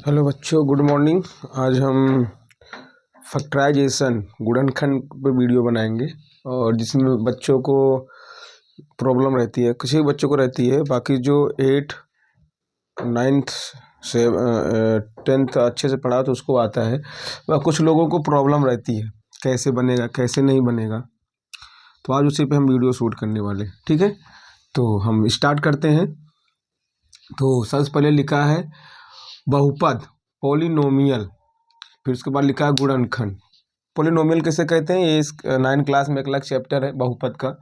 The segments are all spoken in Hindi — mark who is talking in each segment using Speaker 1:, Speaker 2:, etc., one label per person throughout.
Speaker 1: हेलो बच्चों, गुड मॉर्निंग। आज हम फैक्टराइजेशन गुणनखंड पे वीडियो बनाएंगे और जिसमें बच्चों को प्रॉब्लम रहती है, किसी बच्चों को रहती है, बाकी जो 8, 9th से 10th अच्छे से पढ़ा तो उसको आता है, वह कुछ लोगों को प्रॉब्लम रहती है कैसे बनेगा कैसे नहीं बनेगा। तो आज उसी पे हम वीडियो शूट करने वाले, ठीक है। तो हम स्टार्ट करते हैं। तो सबसे पहले लिखा है बहुपद पॉलिनोमियल, फिर उसके बाद लिखा है गुणनखंड। पॉलिनोमियल किसे कहते हैं, ये इस 9 क्लास में एक अलग चैप्टर है बहुपद का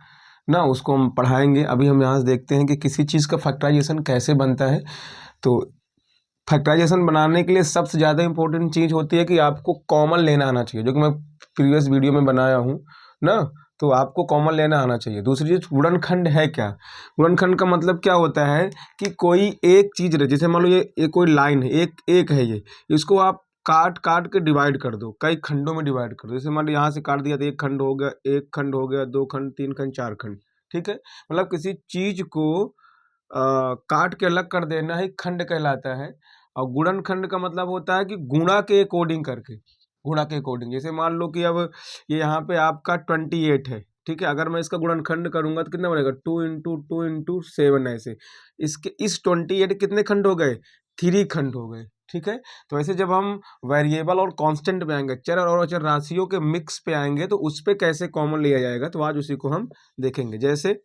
Speaker 1: ना, उसको हम पढ़ाएंगे। अभी हम यहाँ से देखते हैं कि किसी चीज़ का फैक्टराइजेशन कैसे बनता है। तो फैक्टराइजेशन बनाने के लिए सबसे ज़्यादा इंपॉर्टेंट चीज़ होती है कि आपको कॉमन लेना आना चाहिए, जो कि मैं प्रीवियस वीडियो में बनाया हूँ ना। तो आपको कॉमन लेना आना चाहिए। दूसरी चीज़, गुणनखंड है क्या। गुणनखंड का मतलब क्या होता है कि कोई एक चीज़ रहे, जैसे मान लो ये कोई लाइन है, एक है, ये इसको आप काट काट के डिवाइड कर दो, कई खंडों में डिवाइड कर दो। जैसे मान लो यहाँ से काट दिया तो एक खंड हो गया, एक खंड हो गया, 2 खंड, 3 खंड, 4 खंड, ठीक है। मतलब किसी चीज को काट के अलग कर देना ही खंड कहलाता है। और गुणनखंड का मतलब होता है कि गुणा के अकॉर्डिंग करके, गुणा के अकॉर्डिंग। जैसे मान लो कि अब ये यहाँ पे आपका 28 है, ठीक है। अगर मैं इसका गुणनखंड करूंगा तो कितना बनेगा, 2 × 2 × 7 ऐसे। इसके इस 28 कितने खंड हो गए, 3 खंड हो गए, ठीक है। तो ऐसे जब हम वेरिएबल और कांस्टेंट पे आएंगे, चर और अचर राशियों के मिक्स पे आएंगे, तो उस पे कैसे कॉमन लिया जाएगा, तो आज उसी को हम देखेंगे। जैसे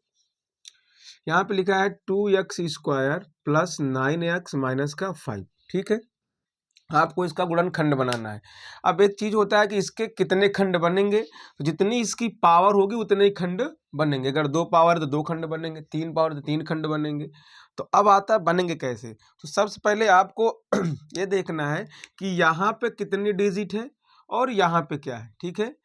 Speaker 1: यहाँ पे लिखा है 2x² + 9x - 5, ठीक है। आपको इसका गुणनखंड बनाना है। अब एक चीज होता है कि इसके कितने खंड बनेंगे, तो जितनी इसकी पावर होगी उतने ही खंड बनेंगे। अगर 2 पावर है तो 2 खंड बनेंगे, 3 पावर तो 3 खंड बनेंगे। तो अब आता है बनेंगे कैसे। तो सबसे पहले आपको ये देखना है कि यहाँ पे कितनी डिजिट है और यहाँ पे क्या है, ठीक है।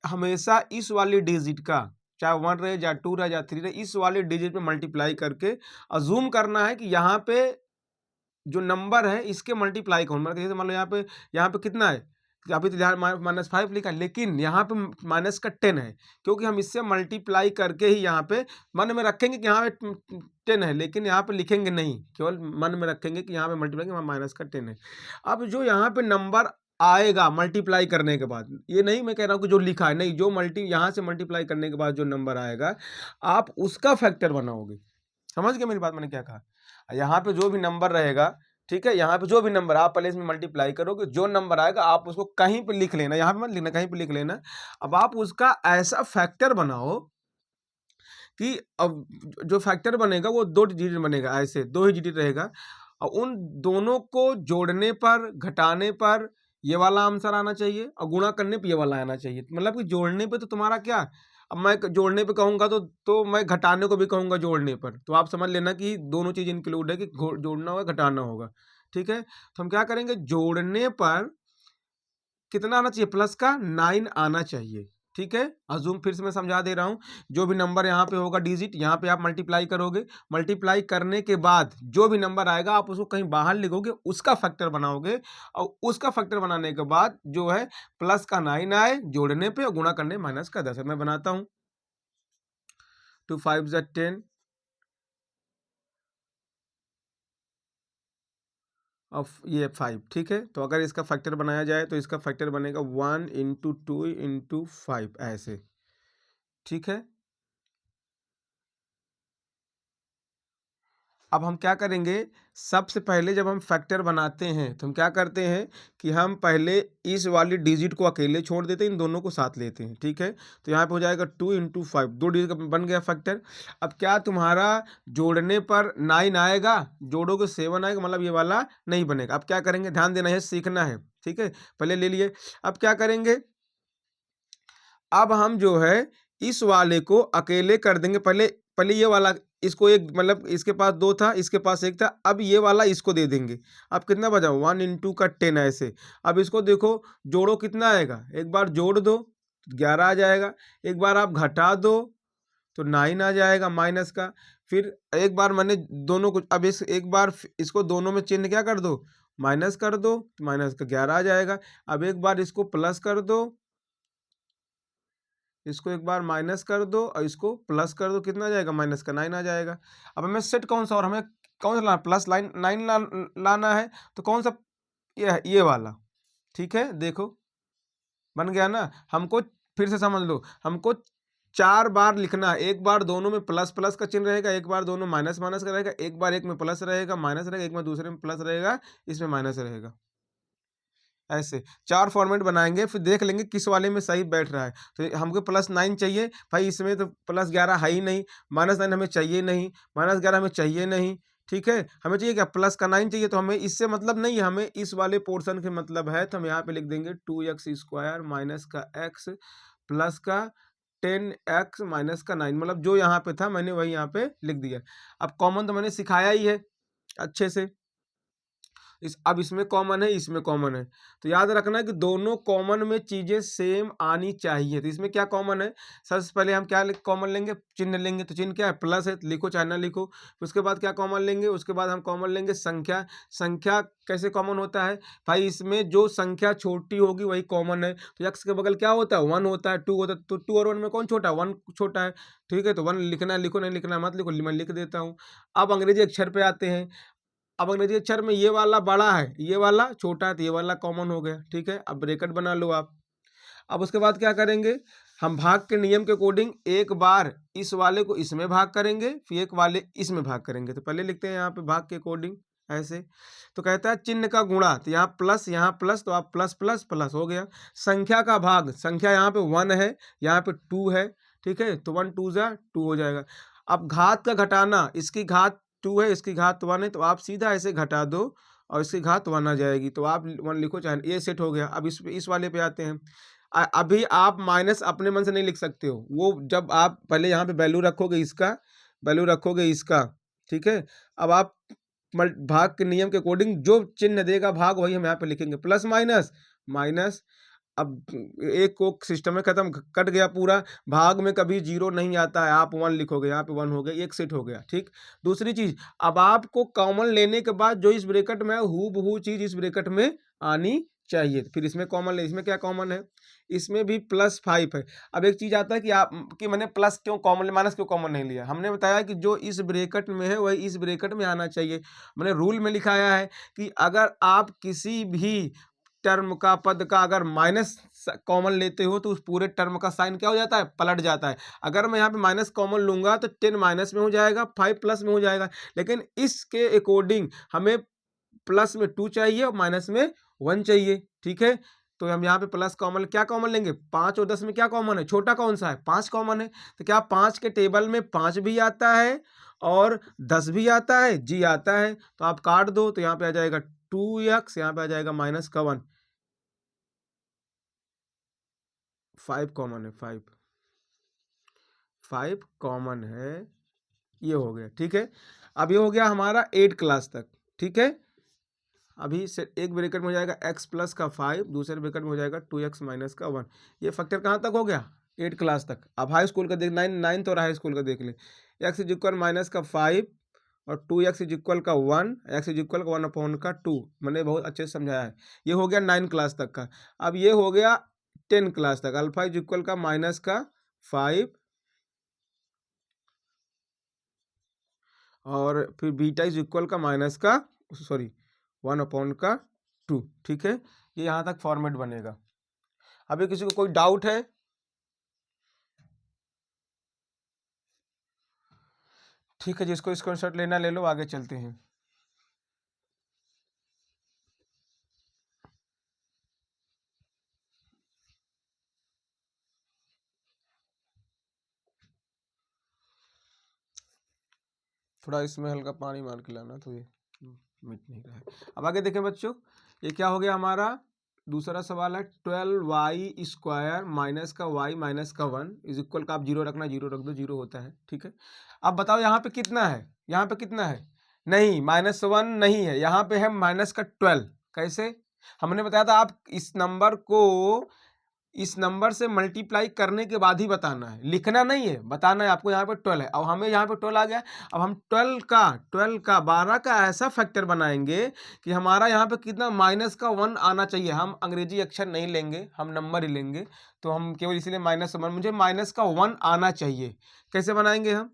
Speaker 1: हमेशा इस वाली डिजिट का, चाहे 1 रहे, चाहे 2 रहे, चाहे 3 रहे, इस वाली डिजिट में मल्टीप्लाई करके अजूम करना है कि यहाँ पे जो नंबर है इसके मल्टीप्लाई कौन, मतलब जैसे मान लो यहाँ पे कितना है, अभी तो -5 लिखा है, लेकिन यहाँ पे माइनस का 10 है, क्योंकि हम इससे मल्टीप्लाई करके ही यहाँ पे मन में रखेंगे कि यहाँ पे 10 है, लेकिन यहाँ पे लिखेंगे नहीं, केवल मन में रखेंगे कि यहाँ पे मल्टीप्लाई माइनस का 10 है। अब जो यहाँ पे नंबर आएगा मल्टीप्लाई करने के बाद, ये नहीं मैं कह रहा हूँ कि जो लिखा है, नहीं, जो यहाँ से मल्टीप्लाई करने के बाद जो नंबर आएगा आप उसका फैक्टर बनाओगे। समझ गए मेरी बात, मैंने क्या कहा। यहाँ पे जो भी नंबर रहेगा, ठीक है, यहाँ पे जो भी नंबर आप पहले इसमें मल्टीप्लाई करोगे, जो नंबर आएगा आप उसको कहीं पे लिख लेना, यहाँ पे मत लिखना, कहीं पे लिख लेना। अब आप उसका ऐसा फैक्टर बनाओ कि अब जो फैक्टर बनेगा वो 2 डिजिट बनेगा, ऐसे 2 ही डिजिट रहेगा। और उन दोनों को जोड़ने पर, घटाने पर ये वाला आंसर आना चाहिए और गुणा करने पे ये वाला आना चाहिए। मतलब कि जोड़ने पे तो तुम्हारा क्या, अब मैं जोड़ने पे कहूँगा तो मैं घटाने को भी कहूँगा जोड़ने पर, तो आप समझ लेना कि दोनों चीज़ इंक्लूड है कि जोड़ना होगा, घटाना होगा, ठीक है। तो हम क्या करेंगे, जोड़ने पर कितना आना चाहिए, प्लस का 9 आना चाहिए, ठीक है। अजूम फिर से मैं समझा दे रहा हूँ, जो भी नंबर यहाँ पे होगा डिजिट, यहाँ पे आप मल्टीप्लाई करोगे, मल्टीप्लाई करने के बाद जो भी नंबर आएगा आप उसको कहीं बाहर लिखोगे, उसका फैक्टर बनाओगे, और उसका फैक्टर बनाने के बाद जो है प्लस का 9 आए जोड़ने पे और गुणा करने माइनस का 10 है। मैं बनाता हूँ, 2 5 × 10 और ये 5, ठीक है। तो अगर इसका फैक्टर बनाया जाए तो इसका फैक्टर बनेगा 1 × 2 × 5 ऐसे, ठीक है। अब हम क्या करेंगे, सबसे पहले जब हम फैक्टर बनाते हैं तो हम क्या करते हैं कि हम पहले इस वाली डिजिट को अकेले छोड़ देते हैं, इन दोनों को साथ लेते हैं, ठीक है। तो यहाँ पे हो जाएगा 2 × 5, 2 डिजिट का बन गया फैक्टर। अब क्या तुम्हारा जोड़ने पर 9 आएगा, जोड़ोगे 7 आएगा, मतलब ये वाला नहीं बनेगा। अब क्या करेंगे, ध्यान देना है, सीखना है, ठीक है। पहले ले लिए, अब क्या करेंगे, अब हम जो है इस वाले को अकेले कर देंगे। पहले पहले ये वाला, इसको एक, मतलब इसके पास 2 था, इसके पास 1 था, अब ये वाला इसको दे देंगे। अब कितना बचा, 1 × 10 ऐसे। अब इसको देखो, जोड़ो कितना आएगा, एक बार जोड़ दो 11 आ जाएगा, एक बार आप घटा दो तो 9 आ जाएगा माइनस का। फिर एक बार मैंने दोनों को, अब इस एक बार इसको दोनों में चिन्ह क्या कर दो, माइनस कर दो, तो माइनस का 11 आ जाएगा। अब एक बार इसको प्लस कर दो, इसको एक बार माइनस कर दो और इसको प्लस कर दो, कितना आ जाएगा, माइनस का 9 आ जाएगा। अब हमें सेट कौन सा, और हमें कौन सा लाना, प्लस लाइन 9 लाना है, तो कौन सा ये वाला, ठीक है। देखो बन गया ना। हमको फिर से समझ लो, हमको 4 बार लिखना है। एक बार दोनों में प्लस प्लस का चिन्ह रहेगा, एक बार दोनों माइनस माइनस का रहेगा, एक बार एक में प्लस रहेगा माइनस रहेगा, एक में दूसरे में प्लस रहेगा, इसमें माइनस रहेगा। ऐसे 4 फॉर्मेट बनाएंगे, फिर देख लेंगे किस वाले में सही बैठ रहा है। तो हमको +9 चाहिए भाई, इसमें तो +11 है ही नहीं, -9 हमें चाहिए नहीं, -11 हमें चाहिए नहीं, ठीक है। हमें चाहिए क्या, प्लस का 9 चाहिए, तो हमें इससे मतलब नहीं है, हमें इस वाले पोर्शन के मतलब है। तो हम यहाँ पे लिख देंगे 2x² माइनस का x प्लस का 10x माइनस का 9, मतलब जो यहाँ पे था मैंने वही यहाँ पे लिख दिया। अब कॉमन तो मैंने सिखाया ही है अच्छे से। अब इसमें कॉमन है, इसमें कॉमन है, तो याद रखना कि दोनों कॉमन में चीजें सेम आनी चाहिए। तो इसमें क्या कॉमन है, सबसे पहले हम क्या कॉमन लेंगे, चिन्ह लेंगे। तो चिन्ह क्या है, प्लस है, लिखो चाहे ना लिखो। उसके बाद क्या कॉमन लेंगे, उसके बाद हम कॉमन लेंगे संख्या। संख्या कैसे कॉमन होता है भाई, इसमें जो संख्या छोटी होगी वही कॉमन है। तो एक्स के बगल क्या होता है, 1 होता है, 2 होता है, तो 2 और 1 में कौन छोटा है, 1 छोटा है, ठीक है। तो 1 लिखना है लिखो, नहीं लिखना मत लिखो, मैं लिख देता हूँ। अब अंग्रेजी अक्षर पे आते हैं। अब अंग्रेजी अक्षर में ये वाला बड़ा है, ये वाला छोटा है, तो ये वाला कॉमन हो गया, ठीक है। अब ब्रैकेट बना लो आप। अब उसके बाद क्या करेंगे, हम भाग के नियम के अकॉर्डिंग एक बार इस वाले को इसमें भाग करेंगे, फिर एक वाले इसमें भाग करेंगे। तो पहले लिखते हैं यहाँ पे भाग के अकॉर्डिंग ऐसे। तो कहता है चिन्ह का गुणा, तो यहाँ प्लस, तो आप प्लस प्लस प्लस हो गया। संख्या का भाग, संख्या यहाँ पे 1 है, यहाँ पे 2 है, ठीक है। तो 1 2 जा 2 हो जाएगा। अब घात का घटाना, इसकी घात 2 है, इसकी घात 1 है, तो आप सीधा ऐसे घटा दो और इसकी घात 1 आ जाएगी। तो आप 1 लिखो चाहे, ये सेट हो गया। अब इस वाले पे आते हैं। अभी आप माइनस अपने मन से नहीं लिख सकते हो, वो जब आप पहले यहाँ पे वैल्यू रखोगे इसका, वैल्यू रखोगे इसका, ठीक है। अब आप भाग के नियम के अकॉर्डिंग जो चिन्ह देगा भाग, वही हम यहाँ पे लिखेंगे, प्लस माइनस माइनस। अब एक को सिस्टम में खत्म, कट गया पूरा। भाग में कभी 0 नहीं आता है, आप 1 लिखोगे, यहाँ पे 1 हो गया, एक सेट हो गया, ठीक। दूसरी चीज, अब आपको कॉमन लेने के बाद जो इस ब्रैकेट में है हूबहू चीज इस ब्रैकेट में आनी चाहिए। फिर इसमें कॉमन ले, इसमें क्या कॉमन है, इसमें भी +5 है। अब एक चीज आता है कि आप कि मैंने प्लस क्यों कॉमन, माइनस क्यों कॉमन नहीं लिया। हमने बताया कि जो इस ब्रैकेट में है वही इस ब्रैकेट में आना चाहिए। मैंने रूल में लिखाया है कि अगर आप किसी भी टर्म का, पद का अगर माइनस कॉमन लेते हो तो उस पूरे टर्म का साइन क्या हो जाता है, पलट जाता है। अगर मैं यहाँ पे माइनस कॉमन लूंगा तो 10 माइनस में हो जाएगा, 5 प्लस में हो जाएगा। लेकिन इसके अकॉर्डिंग हमें प्लस में 2 चाहिए और माइनस में 1 चाहिए, ठीक है। तो हम यहाँ पे प्लस कॉमन, क्या कॉमन लेंगे, 5 और 10 में क्या कॉमन है, छोटा कौन सा है, 5 कॉमन है। तो क्या 5 के टेबल में 5 भी आता है और 10 भी आता है, जी आता है। तो आप काट दो, तो यहाँ पे आ जाएगा 2x, यहाँ पे आ जाएगा माइनस का 1, 5 कॉमन है, 5 कॉमन है, ये हो गया, ठीक है। अब ये हो गया हमारा 8 क्लास तक, ठीक है। अभी से एक ब्रैकेट में हो जाएगा x प्लस का 5, दूसरे ब्रैकेट में हो जाएगा 2x माइनस का 1। ये फैक्टर कहाँ तक हो गया, 8 क्लास तक। अब हाई स्कूल का देख, 9 तो हाई स्कूल का देख ले। x इज इक्वल माइनस का 5 और 2x इज इक्वल का 1, x इज इक्वल का 1/2। मैंने बहुत अच्छे से समझाया है। ये हो गया 9 क्लास तक का। अब ये हो गया 10 क्लास तक, अल्फा इज इक्वल का माइनस का 5 और फिर बीटा इज इक्वल का माइनस का 1/2, ठीक है। ये यहाँ तक फॉर्मेट बनेगा। अभी किसी को कोई डाउट है, ठीक है, जिसको स्क्रीनशॉट लेना ले लो, आगे चलते हैं। थोड़ा इसमें हल्का पानी मार के लाना, तो ये मिट नहीं रहा है। अब आगे देखें बच्चों, ये क्या हो गया हमारा, दूसरा सवाल है 12y² माइनस का y माइनस का 1 इज इक्वल का, आप 0 रखना, 0 रख दो, 0 होता है, ठीक है। अब बताओ यहाँ पे कितना है, यहाँ पे कितना है, नहीं -1 नहीं है, यहाँ पे है माइनस का 12। कैसे, हमने बताया था आप इस नंबर को इस नंबर से मल्टीप्लाई करने के बाद ही बताना है, लिखना नहीं है, बताना है आपको। यहाँ पे 12 है, अब हमें यहाँ पे 12 आ गया। अब हम 12 का 12 का ऐसा फैक्टर बनाएंगे कि हमारा यहाँ पे कितना, माइनस का 1 आना चाहिए। हम अंग्रेजी अक्षर नहीं लेंगे, हम नंबर ही लेंगे। तो हम केवल इसलिए -1, मुझे माइनस का 1 आना चाहिए। कैसे बनाएंगे हम,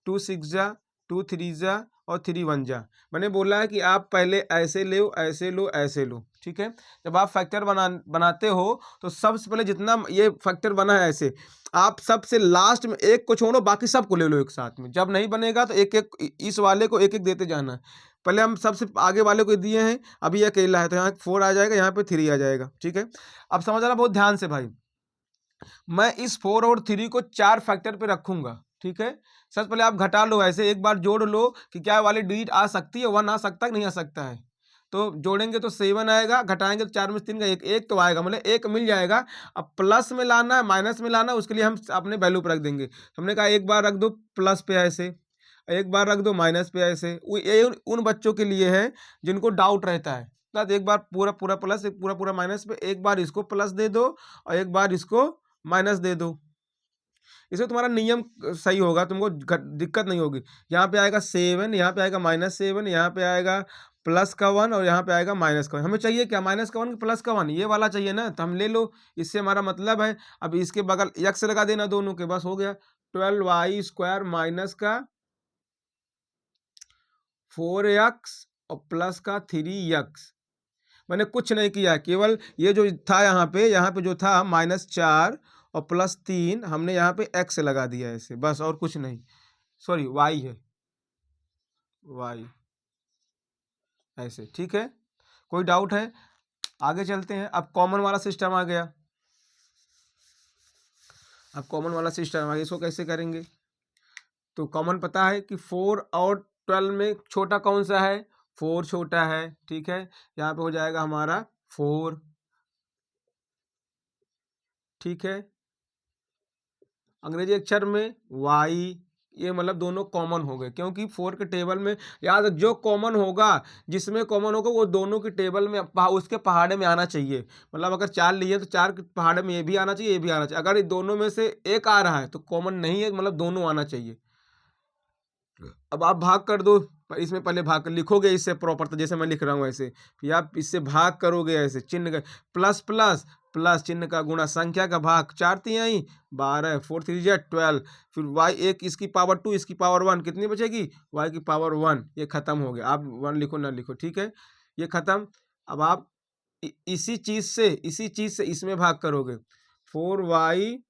Speaker 1: 2 6 जा 2 3 जा और 3 1 जा। मैंने बोला है कि आप पहले ऐसे लो, ऐसे लो, ऐसे लो, ठीक है। जब आप फैक्टर बनाते हो तो सबसे पहले जितना ये फैक्टर बना है ऐसे, आप सबसे लास्ट में एक को छोड़ो, बाकी सबको ले लो एक साथ में। जब नहीं बनेगा तो एक एक इस वाले को एक एक देते जाना। पहले हम सबसे आगे वाले को दिए हैं, अभी ये अकेला है तो यहाँ 4 आ जाएगा, यहाँ पे 3 आ जाएगा, ठीक है। अब समझ आना बहुत ध्यान से भाई, मैं इस 4 और 3 को 4 फैक्टर पे रखूंगा, ठीक है। सबसे पहले आप घटा लो ऐसे, एक बार जोड़ लो कि क्या वाली डिजिट आ सकती है, 1 आ सकता है कि नहीं आ सकता है। तो जोड़ेंगे तो 7 आएगा, घटाएंगे तो 4 में से 3 का एक तो आएगा, मतलब एक मिल जाएगा। अब प्लस में लाना है माइनस में लाना है, उसके लिए हम अपने वैल्यू पर रख देंगे। हमने कहा एक बार रख दो प्लस पे ऐसे, एक बार रख दो माइनस पे ऐसे। ये उन बच्चों के लिए है जिनको डाउट रहता है ना, तो एक बार पूरा पूरा प्लस, एक पूरा पूरा माइनस पे, एक बार इसको प्लस दे दो और एक बार इसको माइनस दे दो। इसमें तुम्हारा नियम सही होगा, तुमको दिक्कत नहीं होगी। यहाँ पे आएगा 7, यहाँ पे आएगा -7, यहाँ पे आएगा प्लस का 1 और यहाँ पे आएगा माइनस का 1। हमें चाहिए क्या, माइनस का 1 प्लस का 1, ये वाला चाहिए ना, तो हम ले लो, इससे हमारा मतलब है। अब इसके बगल यक्स लगा देना दोनों के, बस हो गया। 12y² माइनस का 4x और प्लस का 3x। मैंने कुछ नहीं किया, केवल ये जो था यहाँ पे जो था -4 और +3, हमने यहाँ पे x लगा दिया ऐसे, बस और कुछ नहीं। सॉरी y है, y ऐसे, ठीक है। कोई डाउट है? आगे चलते हैं। अब कॉमन वाला सिस्टम आ गया, अब कॉमन वाला सिस्टम आ गया, इसको कैसे करेंगे? तो कॉमन पता है कि 4 और 12 में छोटा कौन सा है, 4 छोटा है, ठीक है। यहाँ पे हो जाएगा हमारा 4, ठीक है। अंग्रेजी अक्षर में y, ये मतलब दोनों कॉमन हो गए, क्योंकि 4 के टेबल में याद जो कॉमन होगा, जिसमें कॉमन होगा वो दोनों के टेबल में उसके पहाड़े में आना चाहिए। मतलब अगर 4 लिए तो 4 के पहाड़े में ये भी आना चाहिए, ये भी आना चाहिए। अगर ये दोनों में से एक आ रहा है तो कॉमन नहीं है, मतलब दोनों आना चाहिए। अब आप भाग कर दो, इसमें पहले भाग कर लिखोगे इससे प्रॉपर, तो जैसे मैं लिख रहा हूँ ऐसे, फिर आप इससे भाग करोगे ऐसे, चिन्ह का प्लस प्लस प्लस, चिन्ह का गुणा, संख्या का भाग, 4 तिहाई 12, 4 3 12, फिर y एक, इसकी पावर 2, इसकी पावर 1, कितनी बचेगी, y की पावर 1। ये खत्म हो गया, आप 1 लिखो ना लिखो, ठीक है, ये खत्म। अब आप इसी चीज से इसमें भाग करोगे, 4y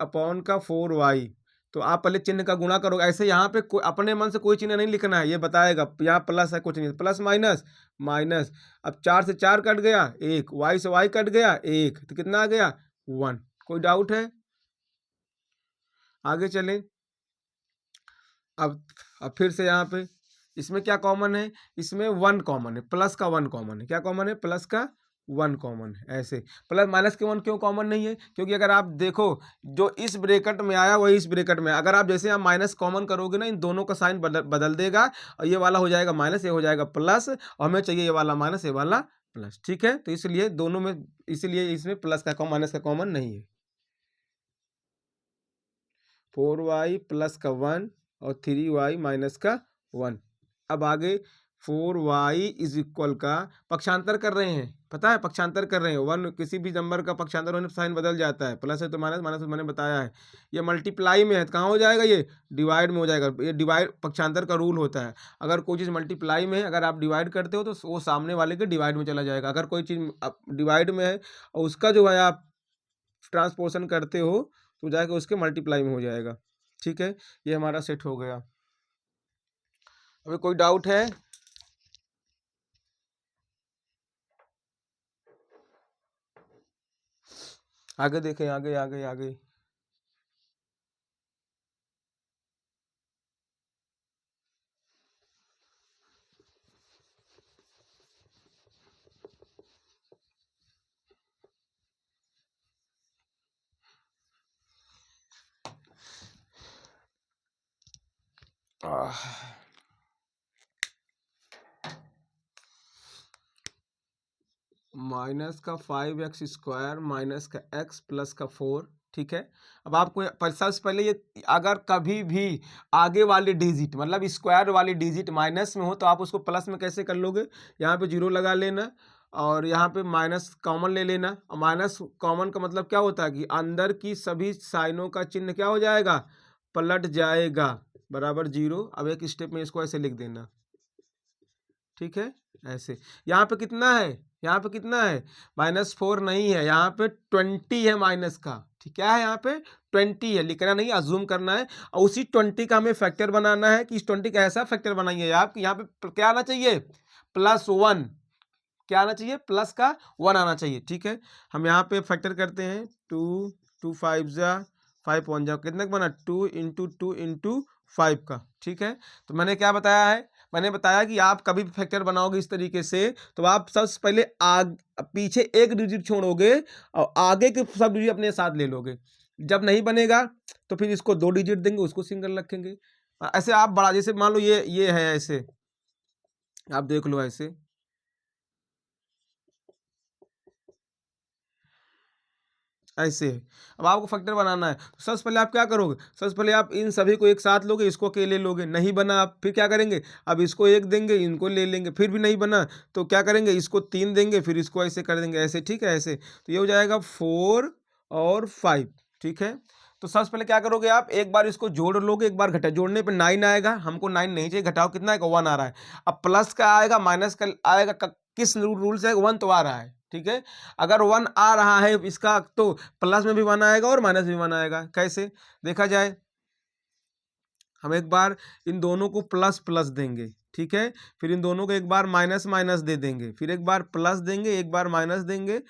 Speaker 1: अपॉन का 4y। तो आप पहले चिन्ह का गुणा करोगे ऐसे, यहाँ पे अपने मन से कोई चिन्ह नहीं लिखना है, ये बताएगा यहाँ प्लस है, कुछ नहीं, प्लस माइनस माइनस। अब 4 से 4 कट गया 1, y से y कट गया 1, तो कितना आ गया 1। कोई डाउट है? आगे चले। अब फिर से यहाँ पे इसमें क्या कॉमन है, इसमें 1 कॉमन है, प्लस का 1 कॉमन है। क्या कॉमन है, प्लस का 1 कॉमन है ऐसे। प्लस माइनस के 1 क्यों कॉमन नहीं है, क्योंकि अगर आप देखो जो इस ब्रैकेट में आया वही इस ब्रैकेट में, अगर आप जैसे आप माइनस कॉमन करोगे ना, इन दोनों का साइन बदल देगा, और ये वाला हो जाएगा माइनस, ये हो जाएगा प्लस, और हमें चाहिए ये वाला माइनस, ये वाला प्लस, ठीक है। तो इसलिए दोनों में, इसलिए इसमें प्लस का माइनस का कॉमन नहीं है। 4y प्लस का 1 और 3y माइनस का 1। अब आगे 4y इज इक्वल का पक्षांतर कर रहे हैं, पता है पक्षांतर कर रहे हैं, 1 किसी भी नंबर का पक्षांतर होने पर साइन बदल जाता है, प्लस है तो माइनस, माइनस मैंने बताया है। ये मल्टीप्लाई में है तो कहाँ हो जाएगा, ये डिवाइड में हो जाएगा। ये डिवाइड पक्षांतर का रूल होता है, अगर कोई चीज़ मल्टीप्लाई में है, अगर आप डिवाइड करते हो तो वो सामने वाले के डिवाइड में चला जाएगा। अगर कोई चीज़ डिवाइड में है और उसका जो है आप ट्रांसपोर्शन करते हो तो जाके उसके मल्टीप्लाई में हो जाएगा, ठीक है। ये हमारा सेट हो गया। अभी कोई डाउट है? आगे देखें, आगे आगे आगे। माइनस का 5x² माइनस का x प्लस का 4, ठीक है। अब आपको सबसे पहले ये, अगर कभी भी आगे वाली डिजिट मतलब स्क्वायर वाली डिजिट माइनस में हो तो आप उसको प्लस में कैसे कर लोगे, यहाँ पे 0 लगा लेना और यहाँ पे माइनस कॉमन ले लेना। और माइनस कॉमन का मतलब क्या होता है कि अंदर की सभी साइनों का चिन्ह क्या हो जाएगा, पलट जाएगा, बराबर 0। अब एक स्टेप में इसको ऐसे लिख देना, ठीक है, ऐसे। यहाँ पे कितना है, यहाँ पे कितना है, -4 नहीं है, यहाँ पे 20 है माइनस का, ठीक, क्या है यहाँ पे 20 है, लिखना नहीं, अज्यूम करना है। और उसी 20 का हमें फैक्टर बनाना है कि इस 20 का ऐसा फैक्टर बनाइए आप कि यहाँ पे क्या आना चाहिए, +1, क्या आना चाहिए, प्लस का 1 आना चाहिए, ठीक है। हम यहाँ पे फैक्टर करते हैं, 2 2 5 जा 5 1 जा, कितने का बना, 2 इंटू 2 इंटू 5 का, ठीक है। तो मैंने क्या बताया है, मैंने बताया कि आप कभी भी फैक्टर बनाओगे इस तरीके से, तो आप सबसे पहले पीछे एक डिजिट छोड़ोगे और आगे के सब डिजिट अपने साथ ले लोगे। जब नहीं बनेगा तो फिर इसको 2 डिजिट देंगे, उसको सिंगल रखेंगे। ऐसे आप बड़ा, जैसे मान लो ये है, ऐसे आप देख लो, ऐसे ऐसे है। अब आपको फैक्टर बनाना है, तो सबसे पहले आप क्या करोगे, सबसे पहले आप इन सभी को एक साथ लोगे, इसको अकेले लोगे, नहीं बना आप फिर क्या करेंगे, अब इसको 1 देंगे, इनको ले लेंगे, फिर भी नहीं बना तो क्या करेंगे, इसको 3 देंगे, फिर इसको ऐसे कर देंगे, ऐसे, ठीक है, ऐसे। तो ये हो जाएगा 4 और 5, ठीक है। तो सबसे पहले क्या करोगे आप, एक बार इसको जोड़ लोगे, एक बार घटा, जोड़ने पे 9 आएगा, हमको 9 नहीं चाहिए, घटाओ कितना आएगा, 1 आ रहा है। अब प्लस का आएगा, माइनस का आएगा, किस रूल से, 1 तो आ रहा है, ठीक है। अगर 1 आ रहा है इसका, तो प्लस में भी 1 आएगा और माइनस में भी 1 आएगा। कैसे देखा जाए, हम एक बार इन दोनों को प्लस प्लस देंगे, ठीक है, फिर इन दोनों को एक बार माइनस माइनस दे देंगे, फिर एक बार प्लस देंगे, एक बार माइनस देंगे,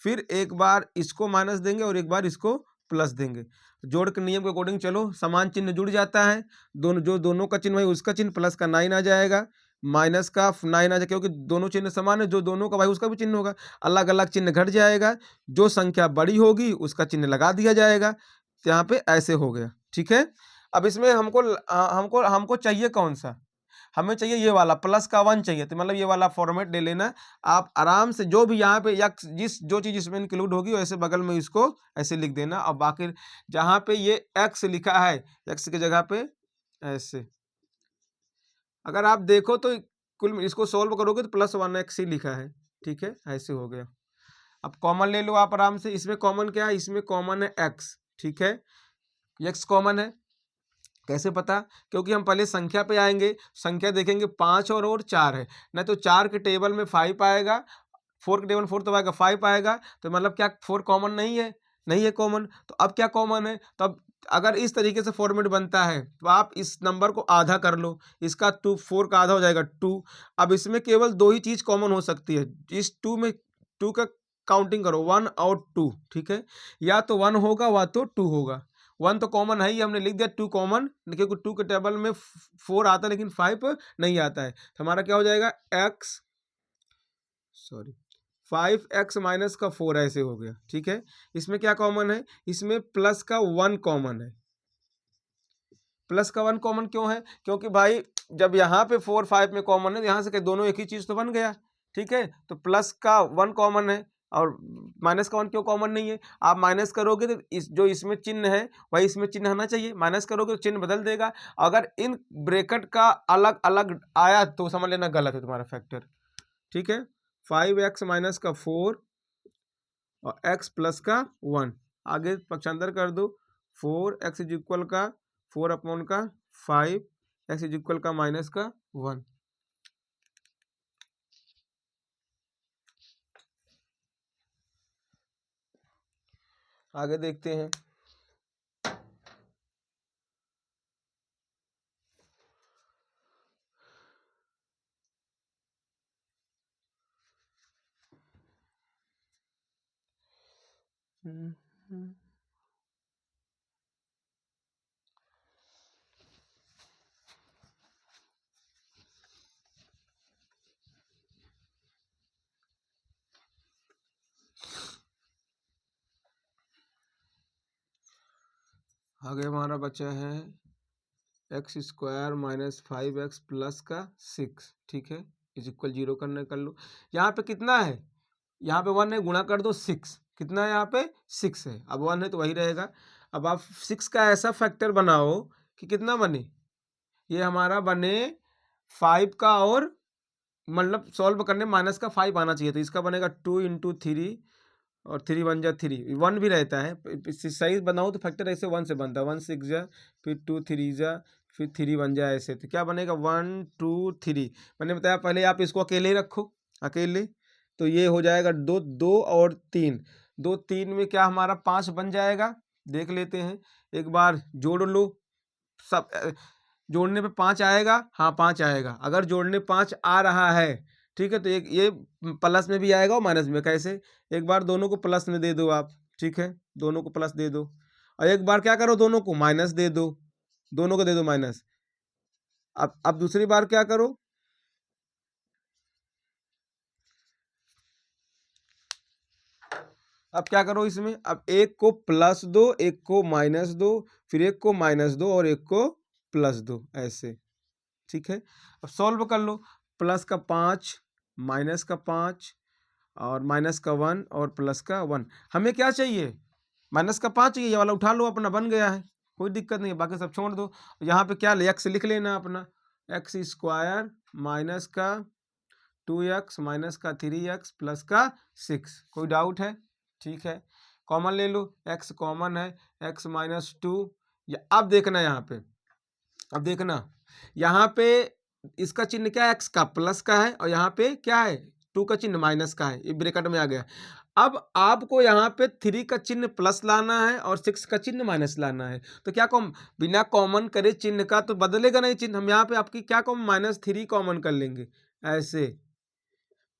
Speaker 1: फिर एक बार इसको माइनस देंगे और एक बार इसको प्लस देंगे। जोड़ के नियम के अकॉर्डिंग चलो, समान चिन्ह जुड़ जाता है, दोनों का चिन्ह भाई उसका चिन्ह, प्लस का 9 आ जाएगा, माइनस का 9 आ जाएगा, क्योंकि दोनों चिन्ह समान है, जो दोनों का भाई उसका भी चिन्ह होगा, अलग अलग चिन्ह घट जाएगा, जो संख्या बड़ी होगी उसका चिन्ह लगा दिया जाएगा। तो यहाँ पे ऐसे हो गया, ठीक है। अब इसमें हमको हमको हमको चाहिए कौन सा, हमें चाहिए ये वाला, प्लस का 1 चाहिए, तो मतलब ये वाला फॉर्मेट ले लेना। आप आराम से जो भी यहाँ पे एक्स, जो चीज़ इसमें इंक्लूड होगी वैसे बगल में इसको ऐसे लिख देना, और बाकी जहाँ पे ये एक्स लिखा है, एक्स की जगह पे ऐसे, अगर आप देखो तो कुल इसको सोल्व करोगे तो +1x ही लिखा है, ठीक है, ऐसे हो गया। अब कॉमन ले लो आप आराम से, इसमें कॉमन क्या है, इसमें कॉमन है x, ठीक है, x कॉमन है। कैसे पता, क्योंकि हम पहले संख्या पे आएंगे, संख्या देखेंगे 5 और 4 है ना, तो 4 के टेबल में 5 आएगा, 4 के टेबल 4 तो आएगा, 5 आएगा, तो मतलब क्या 4 कॉमन नहीं है, नहीं है कॉमन। तो अब क्या कॉमन है, तो अब अगर इस तरीके से फॉर्मेट बनता है तो आप इस नंबर को आधा कर लो, इसका 2 4 का आधा हो जाएगा 2। अब इसमें केवल 2 ही चीज़ कॉमन हो सकती है, इस 2 में 2 का काउंटिंग करो, 1 और 2, ठीक है, या तो 1 होगा या तो 2 होगा। 1 तो कॉमन है ही, हमने लिख दिया 2 कॉमन, क्योंकि 2 के टेबल में 4 आता है लेकिन 5 नहीं आता है, तो हमारा क्या हो जाएगा, x, सॉरी 5x माइनस का 4 ऐसे हो गया, ठीक है। इसमें क्या कॉमन है, इसमें प्लस का 1 कॉमन है। प्लस का 1 कॉमन क्यों है, क्योंकि भाई जब यहाँ पे 4 5 में कॉमन है तो यहाँ से दोनों एक ही चीज़ तो बन गया, ठीक है। तो प्लस का 1 कॉमन है और माइनस का 1 क्यों कॉमन नहीं है, आप माइनस करोगे तो जो इसमें चिन्ह है वही इसमें चिन्ह आना चाहिए, माइनस करोगे तो चिन्ह बदल देगा। अगर इन ब्रैकेट का अलग अलग आया तो समझ लेना गलत है तुम्हारा फैक्टर, ठीक है। 5x माइनस का 4 और x प्लस का 1, आगे पक्षांतर कर दो, 4x इज इक्वल का 4 अपॉन का 5, x इज इक्वल का माइनस का 1। आगे देखते हैं, आगे हमारा बचा है x square minus 5x plus का 6, ठीक है, इज इक्वल 0 करने कर लो। यहाँ पे कितना है, यहाँ पे 1 है, गुणा कर दो 6, कितना है यहाँ पे 6 है, अब 1 है तो वही रहेगा। अब आप 6 का ऐसा फैक्टर बनाओ कि कितना बने, ये हमारा बने 5 का, और मतलब सॉल्व करने माइनस का 5 आना चाहिए, तो इसका बनेगा 2 इंटू 3 और 3 1 जा 3, 1 भी रहता है। सही बनाओ तो फैक्टर ऐसे 1 से बनता है, 1 6 जा, फिर 2 3 जा, फिर 3 1 जा, ऐसे तो क्या बनेगा 1 2 3। मैंने बताया पहले आप इसको अकेले ही रखो, अकेले, तो ये हो जाएगा 2 2 और 3, 2 3 में क्या हमारा 5 बन जाएगा। देख लेते हैं एक बार, जोड़ लो सब। जोड़ने पे 5 आएगा, हाँ 5 आएगा। अगर जोड़ने 5 आ रहा है, ठीक है, तो एक ये प्लस में भी आएगा और माइनस में। कैसे? एक बार दोनों को प्लस में दे दो आप, ठीक है, दोनों को प्लस दे दो, और एक बार क्या करो, दोनों को माइनस दे दो, दोनों को दे दो माइनस। अब दूसरी बार क्या करो, अब क्या करो इसमें, अब एक को प्लस दो, एक को माइनस दो, फिर एक को माइनस दो और एक को प्लस दो, ऐसे, ठीक है। अब सॉल्व कर लो, प्लस का 5, माइनस का 5, और माइनस का 1 और प्लस का 1। हमें क्या चाहिए, माइनस का 5 चाहिए, ये वाला उठा लो, अपना बन गया है, कोई दिक्कत नहीं है, बाकी सब छोड़ दो। यहाँ पे क्या ले, एक्स लिख लेना अपना, एक्स स्क्वायर माइनस का 2x माइनस का 3x प्लस का 6। कोई डाउट है? ठीक है, कॉमन ले लो, x कॉमन है, x माइनस 2। या अब देखना यहाँ पे, अब देखना यहाँ पे इसका चिन्ह क्या है, x का प्लस का है, और यहाँ पे क्या है, 2 का चिन्ह माइनस का है, ये ब्रैकेट में आ गया। अब आपको यहाँ पे 3 का चिन्ह प्लस लाना है और 6 का चिन्ह माइनस लाना है। तो क्या कॉम, बिना कॉमन करे चिन्ह का तो बदलेगा नहीं चिन्ह। हम यहाँ पे आपकी क्या कॉमन, -3 कॉमन कर लेंगे, ऐसे,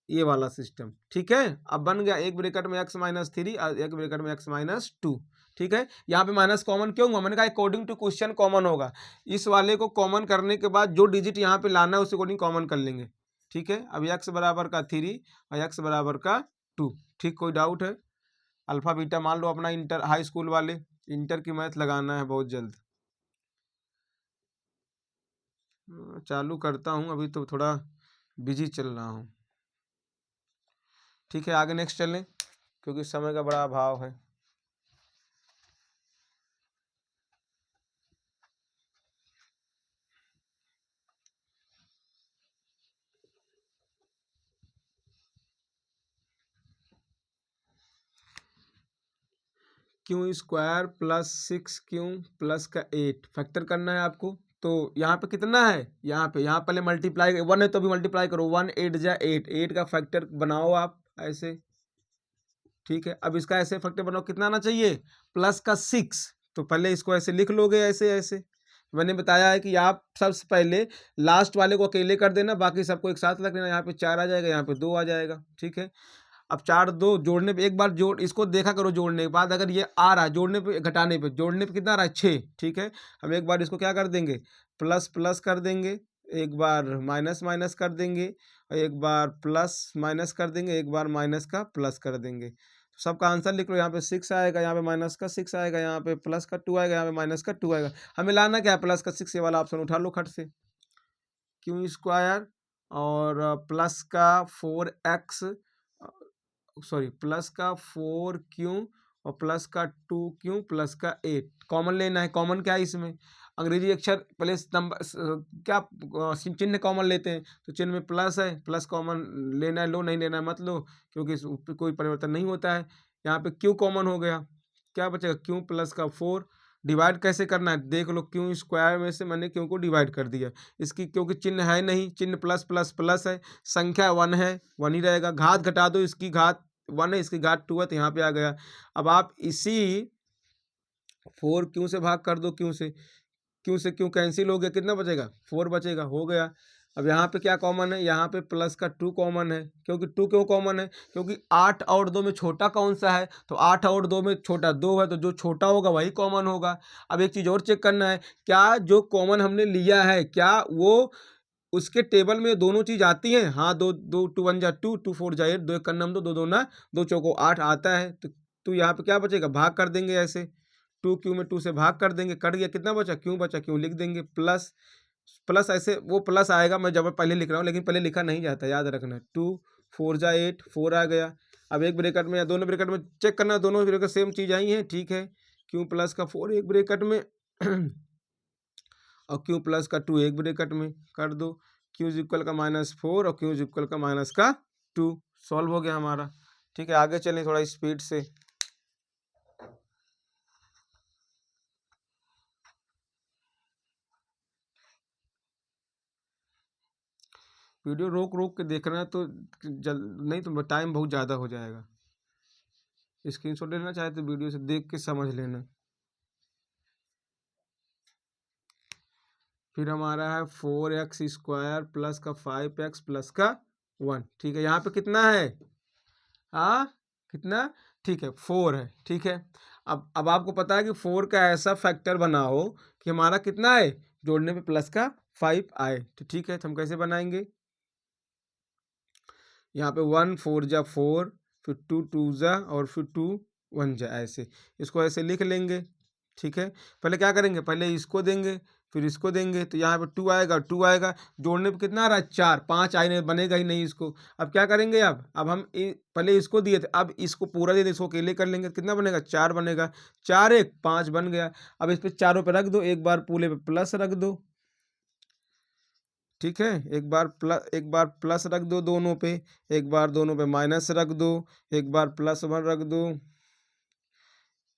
Speaker 1: ये वाला सिस्टम, ठीक है। अब बन गया, एक ब्रैकेट में x माइनस 3 और एक ब्रैकेट में x माइनस 2, ठीक है। यहाँ पे माइनस कॉमन क्यों हुआ, मैंने कहा अकॉर्डिंग टू क्वेश्चन कॉमन होगा। इस वाले को कॉमन करने के बाद जो डिजिट यहाँ पे लाना है उस अकॉर्डिंग कॉमन कर लेंगे, ठीक है। अब x बराबर का 3 और x बराबर का 2, ठीक। कोई डाउट है? अल्फा बीटा मान लो अपना इंटर हाई स्कूल वाले, इंटर की मैथ लगाना है बहुत जल्द। चालू करता हूँ, अभी तो थोड़ा बिजी चल रहा हूँ, ठीक है। आगे नेक्स्ट चलें क्योंकि समय का बड़ा अभाव है। Q square plus 6q plus का 8 फैक्टर करना है आपको। तो यहाँ पे कितना है, यहाँ पहले मल्टीप्लाई, 1 है तो भी मल्टीप्लाई करो, 1 8 जा 8, 8 का फैक्टर बनाओ आप ऐसे, ठीक है। अब इसका ऐसे फैक्टर बनाओ, कितना आना चाहिए, प्लस का 6। तो पहले इसको ऐसे लिख लोगे, ऐसे ऐसे। मैंने बताया है कि आप सबसे पहले लास्ट वाले को अकेले कर देना, बाकी सबको एक साथ रख लेना। यहाँ पे 4 आ जाएगा, यहाँ पे 2 आ जाएगा, ठीक है। अब 4 2 जोड़ने पे, एक बार जोड़, इसको देखा करो जोड़ने के बाद, अगर ये आ रहा है जोड़ने पे, घटाने पे, जोड़ने पे कितना आ रहा है 6, ठीक है। हम एक बार इसको क्या कर देंगे, प्लस प्लस कर देंगे, एक बार माइनस माइनस कर देंगे, और एक बार प्लस माइनस कर देंगे, एक बार माइनस का प्लस कर देंगे। तो सबका आंसर लिख लो, यहाँ पे 6 आएगा, यहाँ पे माइनस का 6 आएगा, यहाँ पे प्लस का 2 आएगा, यहाँ पे माइनस का 2 आएगा। हमें लाना क्या है, प्लस का 6, ये वाला ऑप्शन उठा लो खट से। क्यू स्क्वायर और प्लस का 4x, सॉरी प्लस का 4q और प्लस का 2q प्लस का 8 कॉमन लेना है। कॉमन क्या है इसमें, अंग्रेजी अक्षर पहले नंबर क्या चिन्ह कॉमन लेते हैं, तो चिन्ह में प्लस है, प्लस कॉमन लेना है, लो, नहीं लेना है मत लो, क्योंकि इस पे कोई परिवर्तन नहीं होता है। यहाँ पे q कॉमन हो गया, क्या बचेगा, q प्लस का 4। डिवाइड कैसे करना है देख लो, क्यू स्क्वायर में से मैंने क्यू को डिवाइड कर दिया, इसकी क्योंकि चिन्ह है नहीं, चिन्ह प्लस प्लस प्लस है, संख्या 1 है, 1 ही रहेगा। घात घटा दो, इसकी घात 1 है, इसकी घात 2 है, तो यहाँ पे आ गया। अब आप इसी 4 क्यू से भाग कर दो, क्यू से क्यू कैंसिल हो गया, कितना बचेगा, 4 बचेगा, हो गया। अब यहाँ पे क्या कॉमन है, यहाँ पे प्लस का 2 कॉमन है, क्योंकि 2 क्यों कॉमन है, क्योंकि 8 और 2 में छोटा कौन सा है, तो 8 और 2 में छोटा 2 है, तो जो छोटा होगा वही कॉमन होगा। अब एक चीज़ और चेक करना है, क्या जो कॉमन हमने लिया है क्या वो उसके टेबल में दोनों चीज आती हैं, हाँ, दो दो 2 1 जा 2 2 4 जा 8, दो एक करना हम, दो दो ना, दो चौको 8 आता है। तो यहाँ पे क्या बचेगा, भाग कर देंगे ऐसे, 2q में 2 से भाग कर देंगे, कट गया, कितना बचा, क्यों बचा, क्यों लिख देंगे, प्लस प्लस ऐसे वो प्लस आएगा, मैं जब पहले लिख रहा हूँ लेकिन पहले लिखा नहीं जाता, याद रखना। 2 4 जा 8, 4 आ गया। अब एक ब्रेकेट में या दोनों ब्रेकेट में चेक करना, दोनों ब्रेकेट सेम चीज आई है, ठीक है। क्यू प्लस का 4 एक ब्रेकेट में और क्यू प्लस का 2 एक ब्रेकेट में कर दो, क्यू इक्वल का -4 और क्यू इक्वल का -2। सॉल्व हो गया हमारा। ठीक है, आगे चलें थोड़ा स्पीड से। वीडियो रोक रोक के देखना है तो नहीं तो टाइम बहुत ज़्यादा हो जाएगा। स्क्रीनशॉट लेना चाहे तो वीडियो से देख के समझ लेना। फिर हमारा है 4x² प्लस का 5x प्लस का 1। ठीक है, यहाँ पे कितना है? हाँ, कितना? ठीक है, 4 है। ठीक है, अब आपको पता है कि 4 का ऐसा फैक्टर बनाओ कि हमारा कितना है, जोड़ने पे प्लस का 5 आए। तो ठीक है, तो हम कैसे बनाएंगे? यहाँ पे 1 4 जा 4, फिर 2 2 जा और फिर 2 1 जा, ऐसे इसको ऐसे लिख लेंगे। ठीक है, पहले क्या करेंगे, पहले इसको देंगे फिर इसको देंगे, तो यहाँ पे 2 आएगा 2 आएगा, जोड़ने पे कितना आ रहा है 4, 5 आए नहीं, बनेगा ही नहीं इसको। अब क्या करेंगे, अब हम पहले इसको दिए थे, अब इसको पूरा दे दे, इसको अकेले कर लेंगे, कितना बनेगा 4 बनेगा, 4 1 5 बन गया। अब इस पे चारों पे रख दो, एक बार पूरे पे प्लस रख दो। ठीक है, एक बार प्लस रख दो दोनों पे, एक बार दोनों पे माइनस रख दो, एक बार +1 रख दो,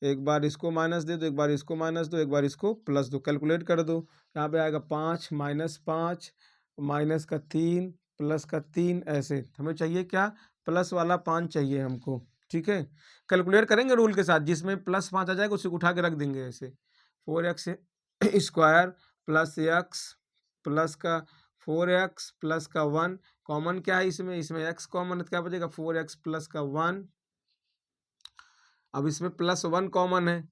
Speaker 1: एक बार इसको माइनस दे दो, एक बार इसको माइनस दो, एक बार इसको प्लस दो, कैलकुलेट कर दो। यहाँ पे आएगा 5 -5 -3 +3, ऐसे हमें चाहिए क्या, प्लस वाला 5 चाहिए हमको। ठीक है, कैलकुलेट करेंगे रूल के साथ, जिसमें +5 आ जाएगा उसी को उठा के रख देंगे ऐसे। 4x² प्लस x प्लस का 4x प्लस का 1, कॉमन क्या है इसमें x कॉमन है, क्या बचेगा 4x प्लस का 1। अब इसमें +1 कॉमन है,